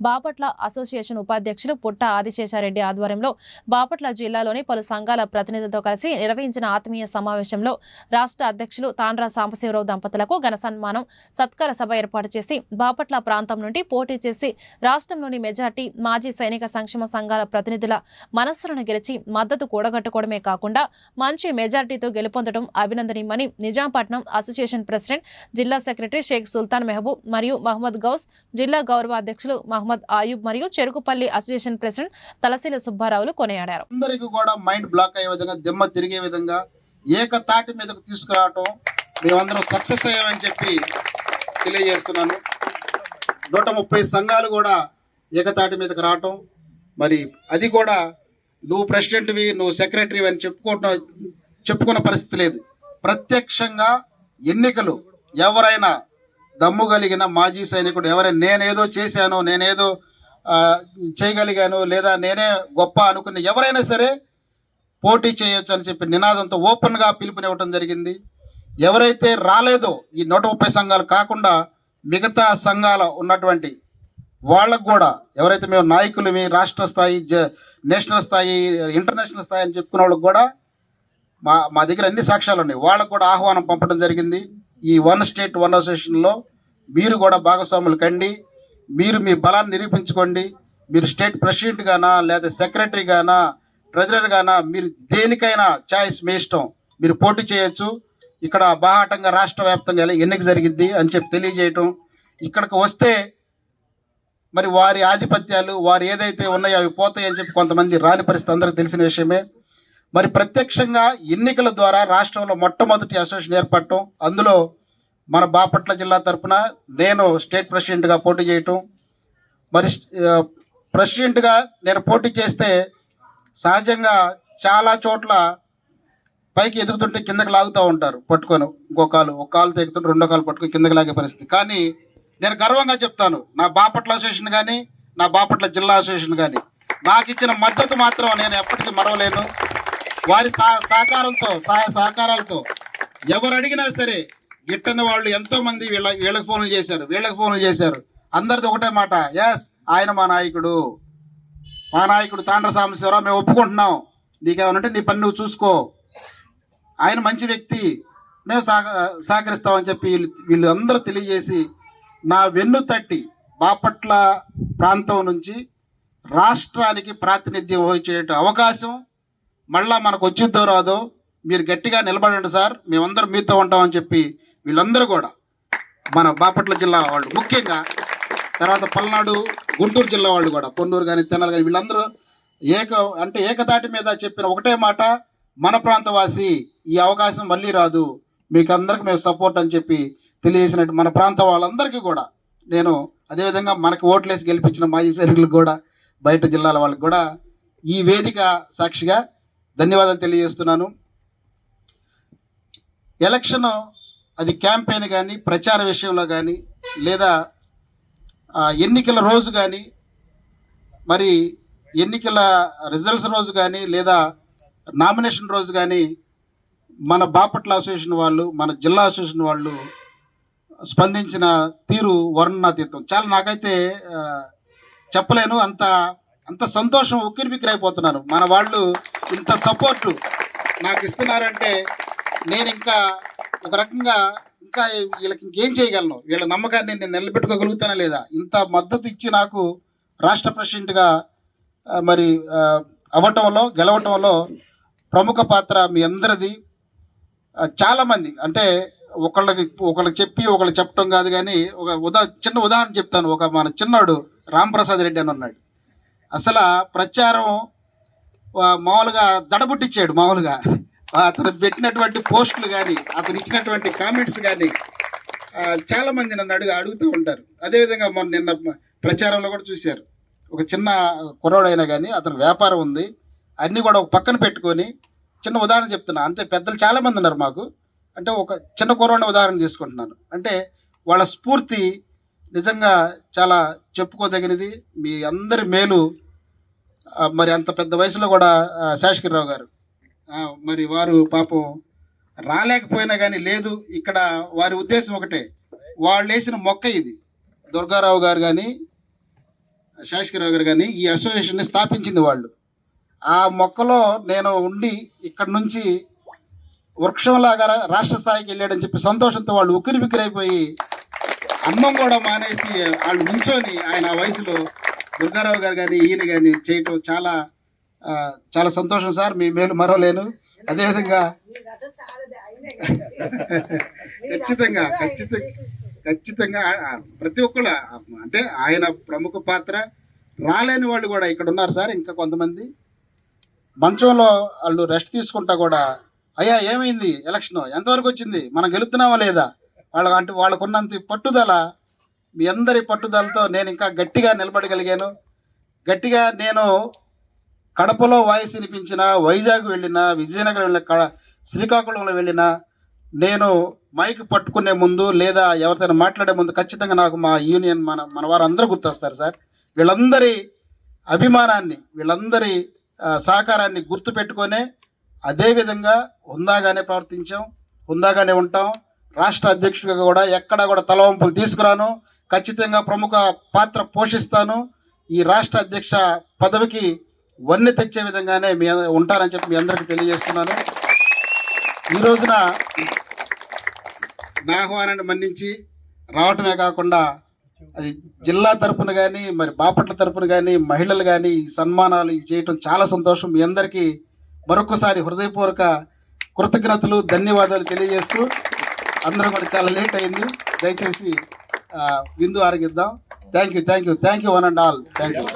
బాపట్ల అసోసియేషన్ ఉపాధ్యక్షులు పుట్ట ఆదిశేషారెడ్డి ఆధ్వర్యంలో బాపట్ల జిల్లాలోని పలు సంఘాల ప్రతినిధులతో కలిసి నిర్వహించిన ఆత్మీయ సమావేశంలో రాష్ట్ర అధ్యక్షులు తాండ్ర సాంబశివరావు దంపతులకు ఘన సన్మానం సత్కార సభ ఏర్పాటు చేసి బాపట్ల ప్రాంతం నుండి పోటీ చేసి రాష్ట్రంలోని మెజార్టీ మాజీ సైనిక సంక్షేమ సంఘాల ప్రతినిధుల మనస్సులను గెలిచి మద్దతు కూడగట్టుకోవడమే కాకుండా మంచి మెజార్టీతో గెలుపొందడం అభినందనీయమని నిజాంపట్నం అసోసియేషన్ ప్రెసిడెంట్ జిల్లా సెక్రటరీ షేక్ సుల్తాన్ మెహబూబ్ మరియు మహమ్మద్ గౌస్, జిల్లా గౌరవ అధ్యక్షులు మహమ్మద్ ఆయూబ్ మరియు చెరుకుపల్లి అసోసియేషన్ ప్రెసిడెంట్ తలశీల సుబ్బారావులు కొనియాడారు. అందరికీ కూడా మైండ్ బ్లాక్ అయ్యే విధంగా, దిమ్మ తిరిగే విధంగా ఏకతాటి మీదకు తీసుకురావటం మేమందరం సక్సెస్ అయ్యామని చెప్పి తెలియజేస్తున్నాను. 130 సంఘాలు కూడా ఏకతాటి మీదకి రావటం, మరి అది కూడా నువ్వు ప్రెసిడెంట్వి నువ్వు సెక్రటరీ అని చెప్పుకున్న పరిస్థితి లేదు. ప్రత్యక్షంగా ఎన్నికలు ఎవరైనా దమ్ము కలిగిన మాజీ సైనికుడు ఎవరైనా నేనేదో చేశాను, నేనేదో చేయగలిగాను, లేదా నేనే గొప్ప అనుకున్న ఎవరైనా సరే పోటీ చేయొచ్చు అని చెప్పి నినాదంతో ఓపెన్గా పిలుపునివ్వటం జరిగింది. ఎవరైతే రాలేదో ఈ 130 సంఘాలు కాకుండా మిగతా సంఘాల ఉన్నటువంటి వాళ్ళకు కూడా ఎవరైతే మేము నాయకులు రాష్ట్ర స్థాయి నేషనల్ స్థాయి ఇంటర్నేషనల్ స్థాయి అని చెప్పుకున్న వాళ్ళకి కూడా మా దగ్గర అన్ని సాక్ష్యాలు ఉన్నాయి. వాళ్ళకు కూడా ఆహ్వానం పంపడం జరిగింది. ఈ వన్ స్టేట్ వన్ అసోసియేషన్లో మీరు కూడా భాగస్వాములు కండి, మీరు మీ బలాన్ని నిరూపించుకోండి. మీరు స్టేట్ ప్రెసిడెంట్ గానా లేదా సెక్రటరీ గానా ట్రెజరర్ గానా మీరు దేనికైనా చాయిస్ మీ ఇష్టం, మీరు పోటీ చేయొచ్చు. ఇక్కడ బాహాటంగా రాష్ట్ర వ్యాప్తంగా ఎన్నిక జరిగిద్ది అని చెప్పి తెలియజేయటం. ఇక్కడికి వస్తే మరి వారి ఆధిపత్యాలు వారు ఏదైతే ఉన్నాయో అవి పోతాయి అని చెప్పి కొంతమంది రాని పరిస్థితి అందరికీ తెలిసిన విషయమే. మరి ప్రత్యక్షంగా ఎన్నికల ద్వారా రాష్ట్రంలో మొట్టమొదటి అసోసియేషన్ ఏర్పడటం, అందులో మన బాపట్ల జిల్లా తరఫున నేను స్టేట్ ప్రెసిడెంట్గా పోటీ చేయటం. మరి ప్రెసిడెంట్గా నేను పోటీ చేస్తే సహజంగా చాలా చోట్ల పైకి ఎదుగుతుంటే కిందకి లాగుతూ ఉంటారు పట్టుకొని, ఒక కాలుతో ఎగుతుంటే రెండో కాలు పట్టుకొని కిందకి లాగే పరిస్థితి. కానీ నేను గర్వంగా చెప్తాను, నా బాపట్ల అసోసియేషన్ కానీ నా బాపట్ల జిల్లా అసోసియేషన్ కానీ నాకు ఇచ్చిన మద్దతు మాత్రం నేను ఎప్పటికీ మరవలేను. వారి సహకారంతో సహాయ సహకారాలతో ఎవరు అడిగినా సరే గిట్టని వాళ్ళు ఎంతోమంది వీళ్ళకి ఫోన్లు చేశారు, వీళ్ళకి ఫోన్లు చేశారు. అందరిది ఒకటే మాట, ఎస్ ఆయన మా నాయకుడు తాండ్ర సాంబశివరావు, మేము ఒప్పుకుంటున్నాం, నీకేమనంటే నీ పని నువ్వు చూసుకో, ఆయన మంచి వ్యక్తి, మేము సహకరిస్తామని చెప్పి వీళ్ళు అందరూ తెలియజేసి నా వెన్ను తట్టి బాపట్ల ప్రాంతం నుంచి రాష్ట్రానికి ప్రాతినిధ్యం వహించే అవకాశం మళ్ళా మనకు వచ్చిద్దో రాదో, మీరు గట్టిగా నిలబడండి సార్, మేమందరం మీతో ఉంటామని చెప్పి వీళ్ళందరూ కూడా మన బాపట్ల జిల్లా వాళ్ళు ముఖ్యంగా, తర్వాత పల్నాడు గుంటూరు జిల్లా వాళ్ళు కూడా పొన్నూరు కానీ తెనాలి కానీ వీళ్ళందరూ ఏకతాటి మీద చెప్పిన ఒకటే మాట, మన ప్రాంతవాసి ఈ అవకాశం మళ్ళీ రాదు, మీకు అందరికి మేము సపోర్ట్ అని చెప్పి తెలియజేసినట్టు మన ప్రాంత వాళ్ళందరికీ కూడా నేను, అదేవిధంగా మనకి ఓట్లేసి గెలిపించిన మాజీ సైనికులకు కూడా బయట జిల్లాల వాళ్ళకి కూడా ఈ వేదిక సాక్షిగా ధన్యవాదాలు తెలియజేస్తున్నాను. ఎలక్షన్ అది క్యాంపెయిన్ కానీ ప్రచార విషయంలో కానీ లేదా ఎన్నికల రోజు కానీ మరి ఎన్నికల రిజల్ట్స్ రోజు కానీ లేదా నామినేషన్ రోజు కానీ మన బాపట్ల అసోసియేషన్ వాళ్ళు మన జిల్లా అసోసియేషన్ వాళ్ళు స్పందించిన తీరు వర్ణనాతీతం. చాలా నాకైతే చెప్పలేను, అంత సంతోషం, ఉక్కిరిబిక్కిరైపోతున్నాను. మన వాళ్ళు ఇంత సపోర్టు నాకు ఇస్తున్నారంటే నేను ఇంకా ఒక రకంగా ఇంకా వీళ్ళకి ఇంకేం చేయగలను, వీళ్ళ నమ్మకాన్ని నేను నిలబెట్టుకోగలుగుతానా లేదా. ఇంత మద్దతు ఇచ్చి నాకు రాష్ట్ర ప్రెసిడెంట్గా మరి అవ్వటంలో గెలవటంలో ప్రముఖ పాత్ర మీ అందరిది. చాలామంది అంటే ఒకళ్ళకి చెప్పి ఒకళ్ళు చెప్పడం కాదు, కానీ ఒక చిన్న ఉదాహరణ చెప్తాను. మన చిన్నాడు రాంప్రసాద్ రెడ్డి అని ఉన్నాడు, అసలు ప్రచారం మామూలుగా దడబుట్టించాడు. మామూలుగా అతను పెట్టినటువంటి పోస్టులు కానీ అతను ఇచ్చినటువంటి కామెంట్స్ కానీ చాలామంది నన్ను అడుగుతూ ఉంటారు. అదేవిధంగా నిన్న ప్రచారంలో కూడా చూశారు, ఒక చిన్న కుర్రాడైనా కానీ అతను వ్యాపారం ఉంది, అన్నీ కూడా ఒక పక్కన పెట్టుకొని, చిన్న ఉదాహరణ చెప్తున్నా, అంటే పెద్దలు చాలామంది ఉన్నారు మాకు, అంటే ఒక చిన్న కుర్రాడిని ఉదాహరణ తీసుకుంటున్నాను. అంటే వాళ్ళ స్ఫూర్తి నిజంగా చాలా చెప్పుకోదగినది. మీ అందరి మేలు. మరి అంత పెద్ద వయసులో కూడా శేషగిరిరావు గారు మరి వారు పాపం రాలేకపోయినా కానీ లేదు, ఇక్కడ వారి ఉద్దేశం ఒకటే, వాళ్ళు వేసిన మొక్క ఇది. దుర్గారావు గారు కానీ శేషగిరిరావు గారు కానీ ఈ అసోసియేషన్ని స్థాపించింది వాళ్ళు. ఆ మొక్కలో నేను ఉండి ఇక్కడ నుంచి వృక్షంలాగా రాష్ట్ర స్థాయికి వెళ్ళాడని చెప్పి సంతోషంతో వాళ్ళు ఉక్కిరిబిక్కిరైపోయి అన్నం కూడా మానేసి వాళ్ళు నుంచొని ఆయన ఆ వయసులో దుర్గారావు గారు కానీ ఈయన కానీ చేయటం చాలా చాలా సంతోషం సార్, మీ మేలు మరవలేను. అదేవిధంగా ఖచ్చితంగా ప్రతి ఒక్కళ్ళు అంటే ఆయన ప్రముఖ పాత్ర. రాలేని వాళ్ళు కూడా ఇక్కడ ఉన్నారు సార్, ఇంకా కొంతమంది మంచంలో వాళ్ళు రెస్ట్ తీసుకుంటా కూడా, అయ్యా ఏమైంది ఎలక్షన్ ఎంతవరకు వచ్చింది, మనం గెలుస్తున్నామా లేదా, వాళ్ళకున్నంత పట్టుదల, మీ అందరి పట్టుదలతో నేను ఇంకా గట్టిగా నిలబడగలిగాను. గట్టిగా నేను కడపలో వాయిస్ వినిపించిన, వైజాగ్ వెళ్ళినా, విజయనగరం వెళ్ళిన, శ్రీకాకుళంలో వెళ్ళినా, నేను మైక్ పట్టుకునే ముందు లేదా ఎవరితోనే మాట్లాడే ముందు ఖచ్చితంగా నాకు మా యూనియన్ మన వారు అందరూ గుర్తొస్తారు సార్. వీళ్ళందరి అభిమానాన్ని, వీళ్ళందరి సహకారాన్ని గుర్తుపెట్టుకొనే అదేవిధంగా హుందాగానే ప్రవర్తించాం. హుందాగానే ఉంటాం. రాష్ట్ర అధ్యక్షుడిగా కూడా ఎక్కడా కూడా తలవంపులు తీసుకురాను, ఖచ్చితంగా ప్రముఖ పాత్ర పోషిస్తాను. ఈ రాష్ట్ర అధ్యక్ష పదవికి వన్నె తెచ్చే విధంగానే ఉంటారని చెప్పి మీ అందరికీ తెలియజేస్తున్నాను. ఈ రోజున నా ఆహ్వానాన్ని మన్నించి రావటమే కాకుండా అది జిల్లా తరపున కానీ మరి బాపట్ల తరపున కానీ మహిళలు కానీ సన్మానాలు చేయటం చాలా సంతోషం. మీ అందరికీ మరొకసారి హృదయపూర్వక కృతజ్ఞతలు, ధన్యవాదాలు తెలియజేస్తూ, అందరూ కూడా చాలా లేట్ అయింది, దయచేసి విందు ఆరగిద్దాం. Thank you one and all. Thank you.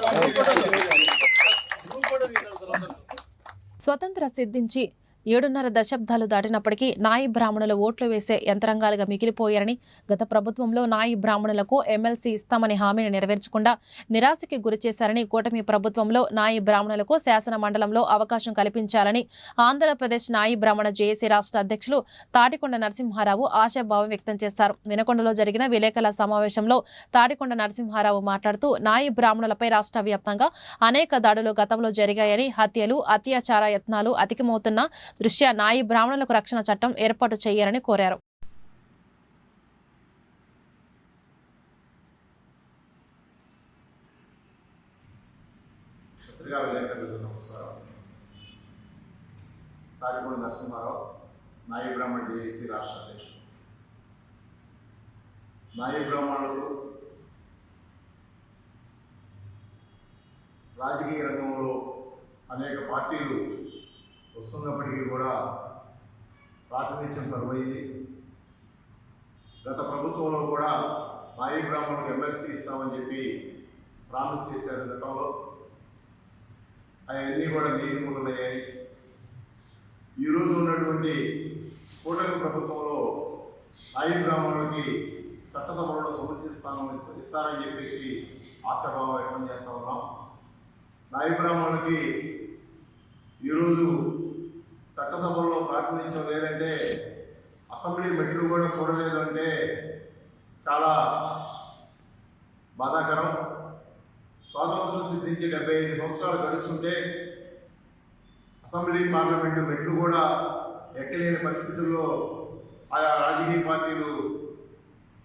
స్వతంత్ర సిద్ధించి 7.5 దశాబ్దాలు దాటినప్పటికీ నాయి బ్రాహ్మణులు ఓట్లు వేసే యంత్రాంగాలుగా మిగిలిపోయారని, గత ప్రభుత్వంలో నాయి బ్రాహ్మణులకు ఎమ్మెల్సీ ఇస్తామని హామీని నెరవేర్చకుండా నిరాశకి గురిచేశారని, కూటమి ప్రభుత్వంలో నాయి బ్రాహ్మణులకు శాసన మండలంలో అవకాశం కల్పించాలని ఆంధ్రప్రదేశ్ నాయి బ్రాహ్మణ జేఏసీ రాష్ట్ర అధ్యక్షులు తాటికొండ నరసింహారావు ఆశాభావం వ్యక్తం చేశారు. వినకొండలో జరిగిన విలేకరుల సమావేశంలో తాటికొండ నరసింహారావు మాట్లాడుతూ, నాయి బ్రాహ్మణులపై రాష్ట్ర వ్యాప్తంగా అనేక దాడులు గతంలో జరిగాయని, హత్యలు, అత్యాచార యత్నాలు అధికమవుతున్న దృష్ట్యా నాయి బ్రాహ్మణులకు రక్షణ చట్టం ఏర్పాటు చేయాలని కోరారు. నమస్కారం. తాటికొండ నరసింహారావు, నాయి బ్రాహ్మణ జేఏసీ రాష్ట్ర అధ్యక్షుడు. నాయి బ్రాహ్మణులకు రాజకీయ రంగంలో అనేక పార్టీలు వస్తున్నప్పటికీ కూడా ప్రాతినిధ్యం కరువైంది. గత ప్రభుత్వంలో కూడా నాయి బ్రాహ్మణులకు ఎమ్మెల్సీ ఇస్తామని చెప్పి ప్రామిస్ చేశారు గతంలో. అవన్నీ కూడా నీటిమూలమయ్యాయి. ఈరోజు ఉన్నటువంటి కూటమి ప్రభుత్వంలో నాయి బ్రాహ్మణులకి చట్టసభలో సముచిత స్థానం ఇస్తారని చెప్పేసి ఆశాభావం వ్యక్తం చేస్తూ ఉన్నాం. నాయి బ్రాహ్మణులకి ఈరోజు చట్టసభలో ప్రాతినిధ్యం లేదంటే, అసెంబ్లీ మెట్లు కూడా చూడలేదు అంటే చాలా బాధాకరం. స్వాతంత్రం సిద్ధించి 75 సంవత్సరాలు గడుస్తుంటే అసెంబ్లీ పార్లమెంటు మెట్లు కూడా ఎక్కలేని పరిస్థితుల్లో ఆయా రాజకీయ పార్టీలు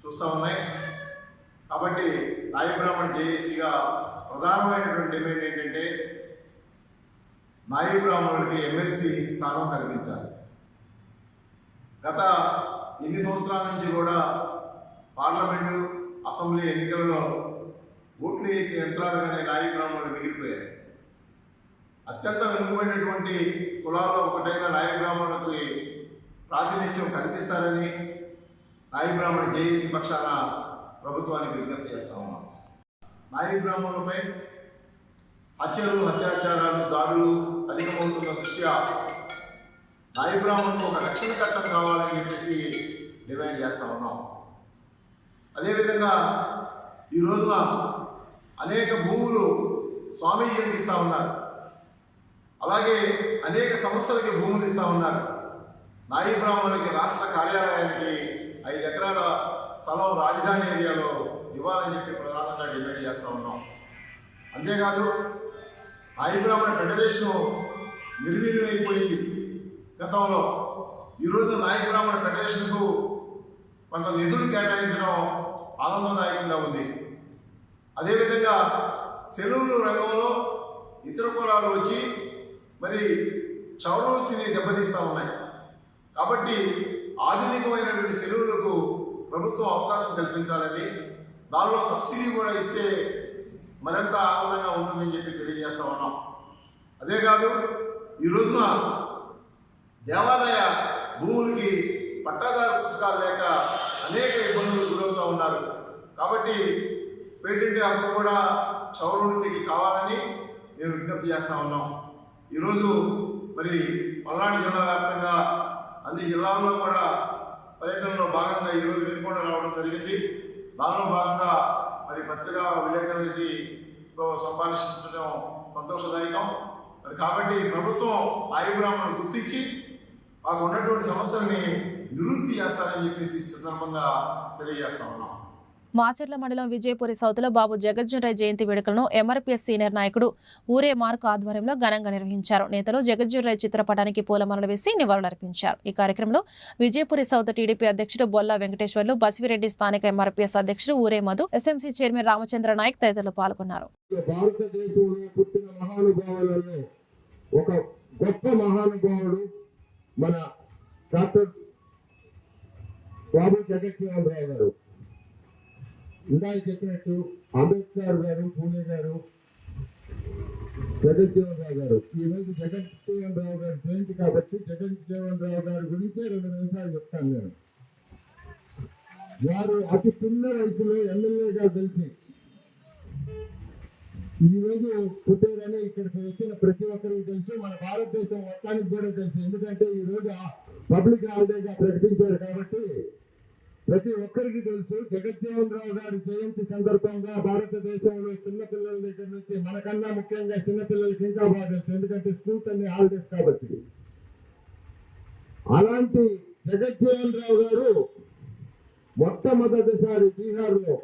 చూస్తూ ఉన్నాయి. కాబట్టి నాయి బ్రాహ్మణ జేఏసీగా ప్రధానమైనటువంటి డిమాండ్ ఏంటంటే, నాయి బ్రాహ్మణులకి ఎమ్మెల్సీ స్థానం కల్పించాలి. గత ఎన్ని సంవత్సరాల నుంచి కూడా పార్లమెంటు, అసెంబ్లీ ఎన్నికలలో ఓట్లు వేసే యంత్రాలుగానే నాయి బ్రాహ్మణులు మిగిలిపోయారు. అత్యంత వెనుకబడినటువంటి కులాల్లో ఒకటైన నాయి బ్రాహ్మణులకి ప్రాతినిధ్యం కల్పిస్తారని నాయి బ్రాహ్మణ జేఏసీ పక్షాన ప్రభుత్వానికి విజ్ఞప్తి చేస్తా ఉన్నాం. నాయి బ్రాహ్మణులపై హత్యలు, అత్యాచారాలు, దాడులు అధికమవుతున్న దృష్ట్యా నాయి బ్రాహ్మణులకు ఒక రక్షణ చట్టం కావాలని చెప్పేసి డిమాండ్ చేస్తూ ఉన్నాం. అదేవిధంగా ఈ రోజున అనేక భూములు స్వామీజీలకు ఇస్తూ ఉన్నారు, అలాగే అనేక సంస్థలకి భూములు ఇస్తూ ఉన్నారు. నాయి బ్రాహ్మణులకి రాష్ట్ర కార్యాలయానికి 5 ఎకరాల స్థలం రాజధాని ఏరియాలో ఇవ్వాలని చెప్పి ప్రధానంగా డిమాండ్ చేస్తూ ఉన్నాం. అంతేకాదు, నాయి బ్రాహ్మణ ఫెడరేషను నిర్వీర్యమైపోయింది గతంలో. ఈరోజు నాయి బ్రాహ్మణ ఫెడరేషన్కు కొంత నిధులు కేటాయించడం ఆనందదాయకంగా ఉంది. అదేవిధంగా సెలవుల రంగంలో ఇతర కులాలు వచ్చి మరి చౌరవృత్తిని దెబ్బతీస్తూ ఉన్నాయి. కాబట్టి ఆధునికమైనటువంటి సెలవులకు ప్రభుత్వం అవకాశం కల్పించాలని, దానిలో సబ్సిడీ కూడా ఇస్తే మరింత ఆనందంగా ఉంటుందని చెప్పి తెలియజేస్తూ ఉన్నాం. అదేకాదు, ఈ రోజున దేవాలయ భూములకి పట్టాదారు పుస్తకాలు లేక అనేక ఇబ్బందులు గురవుతూ ఉన్నారు. కాబట్టి పేటెంట్ హక్కు కూడా చౌరవృత్తికి కావాలని మేము విజ్ఞప్తి చేస్తూ ఉన్నాం. ఈరోజు మరి పల్నాడు జిల్లా వ్యాప్తంగా అన్ని జిల్లాల్లో కూడా పర్యటనలో భాగంగా ఈరోజు వినుకొండ రావడం జరిగింది. దానిలో భాగంగా మరి పత్రికా విలేకరులతో సంభాషించడం సంతోషదాయకం. మరి కాబట్టి ప్రభుత్వం నాయి బ్రాహ్మణులు గుర్తించి మాకు ఉన్నటువంటి సమస్యల్ని నివృత్తి చేస్తారని చెప్పేసి సందర్భంగా తెలియజేస్తా ఉన్నాం. మాచర్ల మండలం విజయపురి సౌత్లో బాబు జగజ్జన్ రాయ్ జయంతి వేడుకలను ఎంఆర్పీఎస్ సీనియర్ నాయకుడు ఊరే మార్క్ ఆధ్వర్యంలో ఘనంగా నిర్వహించారు. నేతలు జగజ్జన్ రాయ్ చిత్రపటానికి పూలమాలలు వేసి నివాళులర్పించారు. ఈ కార్యక్రమంలో విజయపురి సౌత్ టీడీపీ అధ్యక్షుడు బొల్లా వెంకటేశ్వర్లు, బసివిరెడ్డి, స్థానిక ఎంఆర్పీఎస్ అధ్యక్షుడు ఊరే మధు, ఎస్ఎంసీ చైర్మన్ రామచంద్ర నాయక్ తదితరులు పాల్గొన్నారు. భారతదేశంలో పుట్టిన మహానుభావులలో ఒక గొప్ప మహానుభావుడు మన డాక్టర్ బాబు జగజ్జీవన్ రావు గారు. ఇందాక చెప్పినట్టు అంబేద్కర్ గారు, పూలే గారు, జగజ్జీవన్ రావు గారు. ఈరోజు జగజ్జీవన్ రావు గారి జయంతి కాబట్టి జగజ్జీవన్ రావు గారి గురించి 2 నిమిషాలు చెప్తాను నేను. వారు అతి చిన్న వయసులో ఎమ్మెల్యేగా గెలిచి ఈ రోజు పుట్టారని ఇక్కడికి వచ్చిన ప్రతి ఒక్కరికి తెలుసు. మన భారతదేశం మొత్తానికి కూడా తెలుసు. ఎందుకంటే ఈ రోజు పబ్లిక్ హాలిడేగా ప్రకటించారు కాబట్టి ప్రతి ఒక్కరికి తెలుసు. జగజ్జీవన్ రావు గారి జయంతి సందర్భంగా భారతదేశంలో చిన్నపిల్లల దగ్గర నుంచి మనకన్నా ముఖ్యంగా చిన్నపిల్లలకి ఇంకా బాగా తెలుసు. ఎందుకంటే స్కూల్స్ అన్ని హాలిడేస్ కాబట్టి. అలాంటి జగజ్జీవన్ రావు గారు మొట్టమొదటిసారి బీహార్లో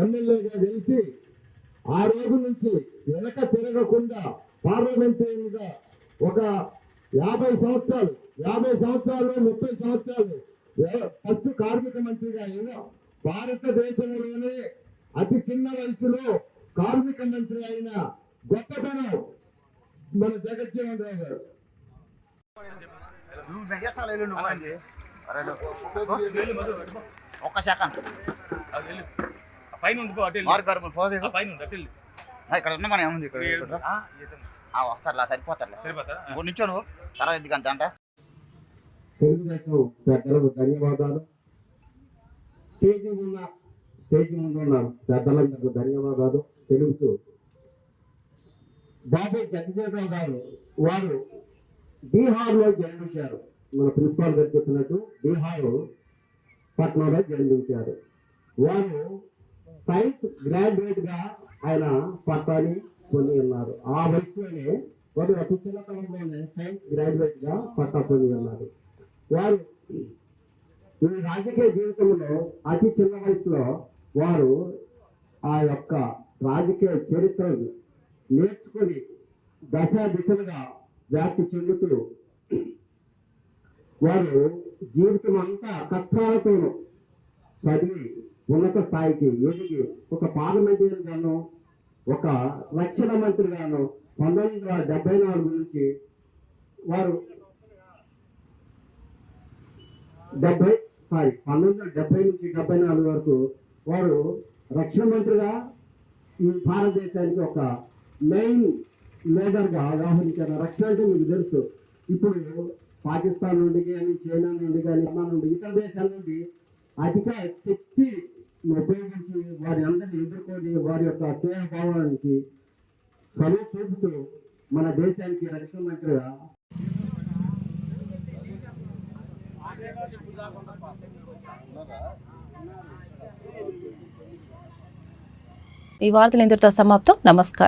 ఎమ్మెల్యేగా గెలిచి ఆ రోజు నుంచి వెనక తిరగకుండా పార్లమెంటరీగా ఒక 50 సంవత్సరాలు 30 సంవత్సరాలు ఫస్ట్ కార్మిక మంత్రిగా భారతదేశంలోనే అతి చిన్న వయసులో కార్మిక మంత్రి అయిన గొప్పతనం మన జగజ్జీవన్ రావు గారు. ఒక్క సెకండ్ ఇక్కడ ఉన్న మనం ఏముంది వస్తారులా సరిపోతారు నిచ్చో నువ్వు తర్వాత ఎందుకంటే అంట. తెలుగుదేశం పెద్దలకు ధన్యవాదాలు. స్టేజ్ ముందు ఉన్న పెద్దలకు ధన్యవాదాలు తెలుపుతూ బాబు జగజ్జీవన్ రావు గారు వారు బీహార్లో జన్మించారు. మన ప్రిన్సిపాల్ గారు చెప్పినట్టు బీహార్ పట్నంలో జన్మించారు. వారు సైన్స్ గ్రాడ్యుయేట్ గా ఆయన పట్టాన్ని పొంది ఉన్నారు. ఆ వయసులోనే వారు అతి చిన్నతనంలోనే సైన్స్ గ్రాడ్యుయేట్ గా పట్టా పొంది ఉన్నారు. వారు ఈ రాజకీయ జీవితంలో అతి చిన్న వయసులో వారు ఆ యొక్క రాజకీయ చరిత్రను నేర్చుకుని దిశలుగా వ్యాప్తి చెందుతూ వారు జీవితం అంతా కష్టాలతోనూ చదివి ఉన్నత స్థాయికి ఎదిగి ఒక పార్లమెంటేరియన్ గాను ఒక రక్షణ మంత్రి గాను 1974 నుంచి వారు 1970 నుంచి 74 వరకు వారు రక్షణ మంత్రిగా ఈ భారతదేశానికి ఒక మెయిన్ లీడర్గా వ్యవహరించారు. రక్షణ అంటే మీకు తెలుసు. ఇప్పుడు పాకిస్తాన్ నుండి కానీ, చైనా నుండి కానీ, నుండి ఇతర దేశాల నుండి అధిక శక్తి ఉపయోగించి వారి అందరినీ ఎదుర్కొని వారి యొక్క స్నేహభావానికి చదువు చూపుతూ మన దేశానికి రక్షణ మంత్రిగా ఈ వార్తలు ఇంతటితో సమాప్తం. నమస్కారం.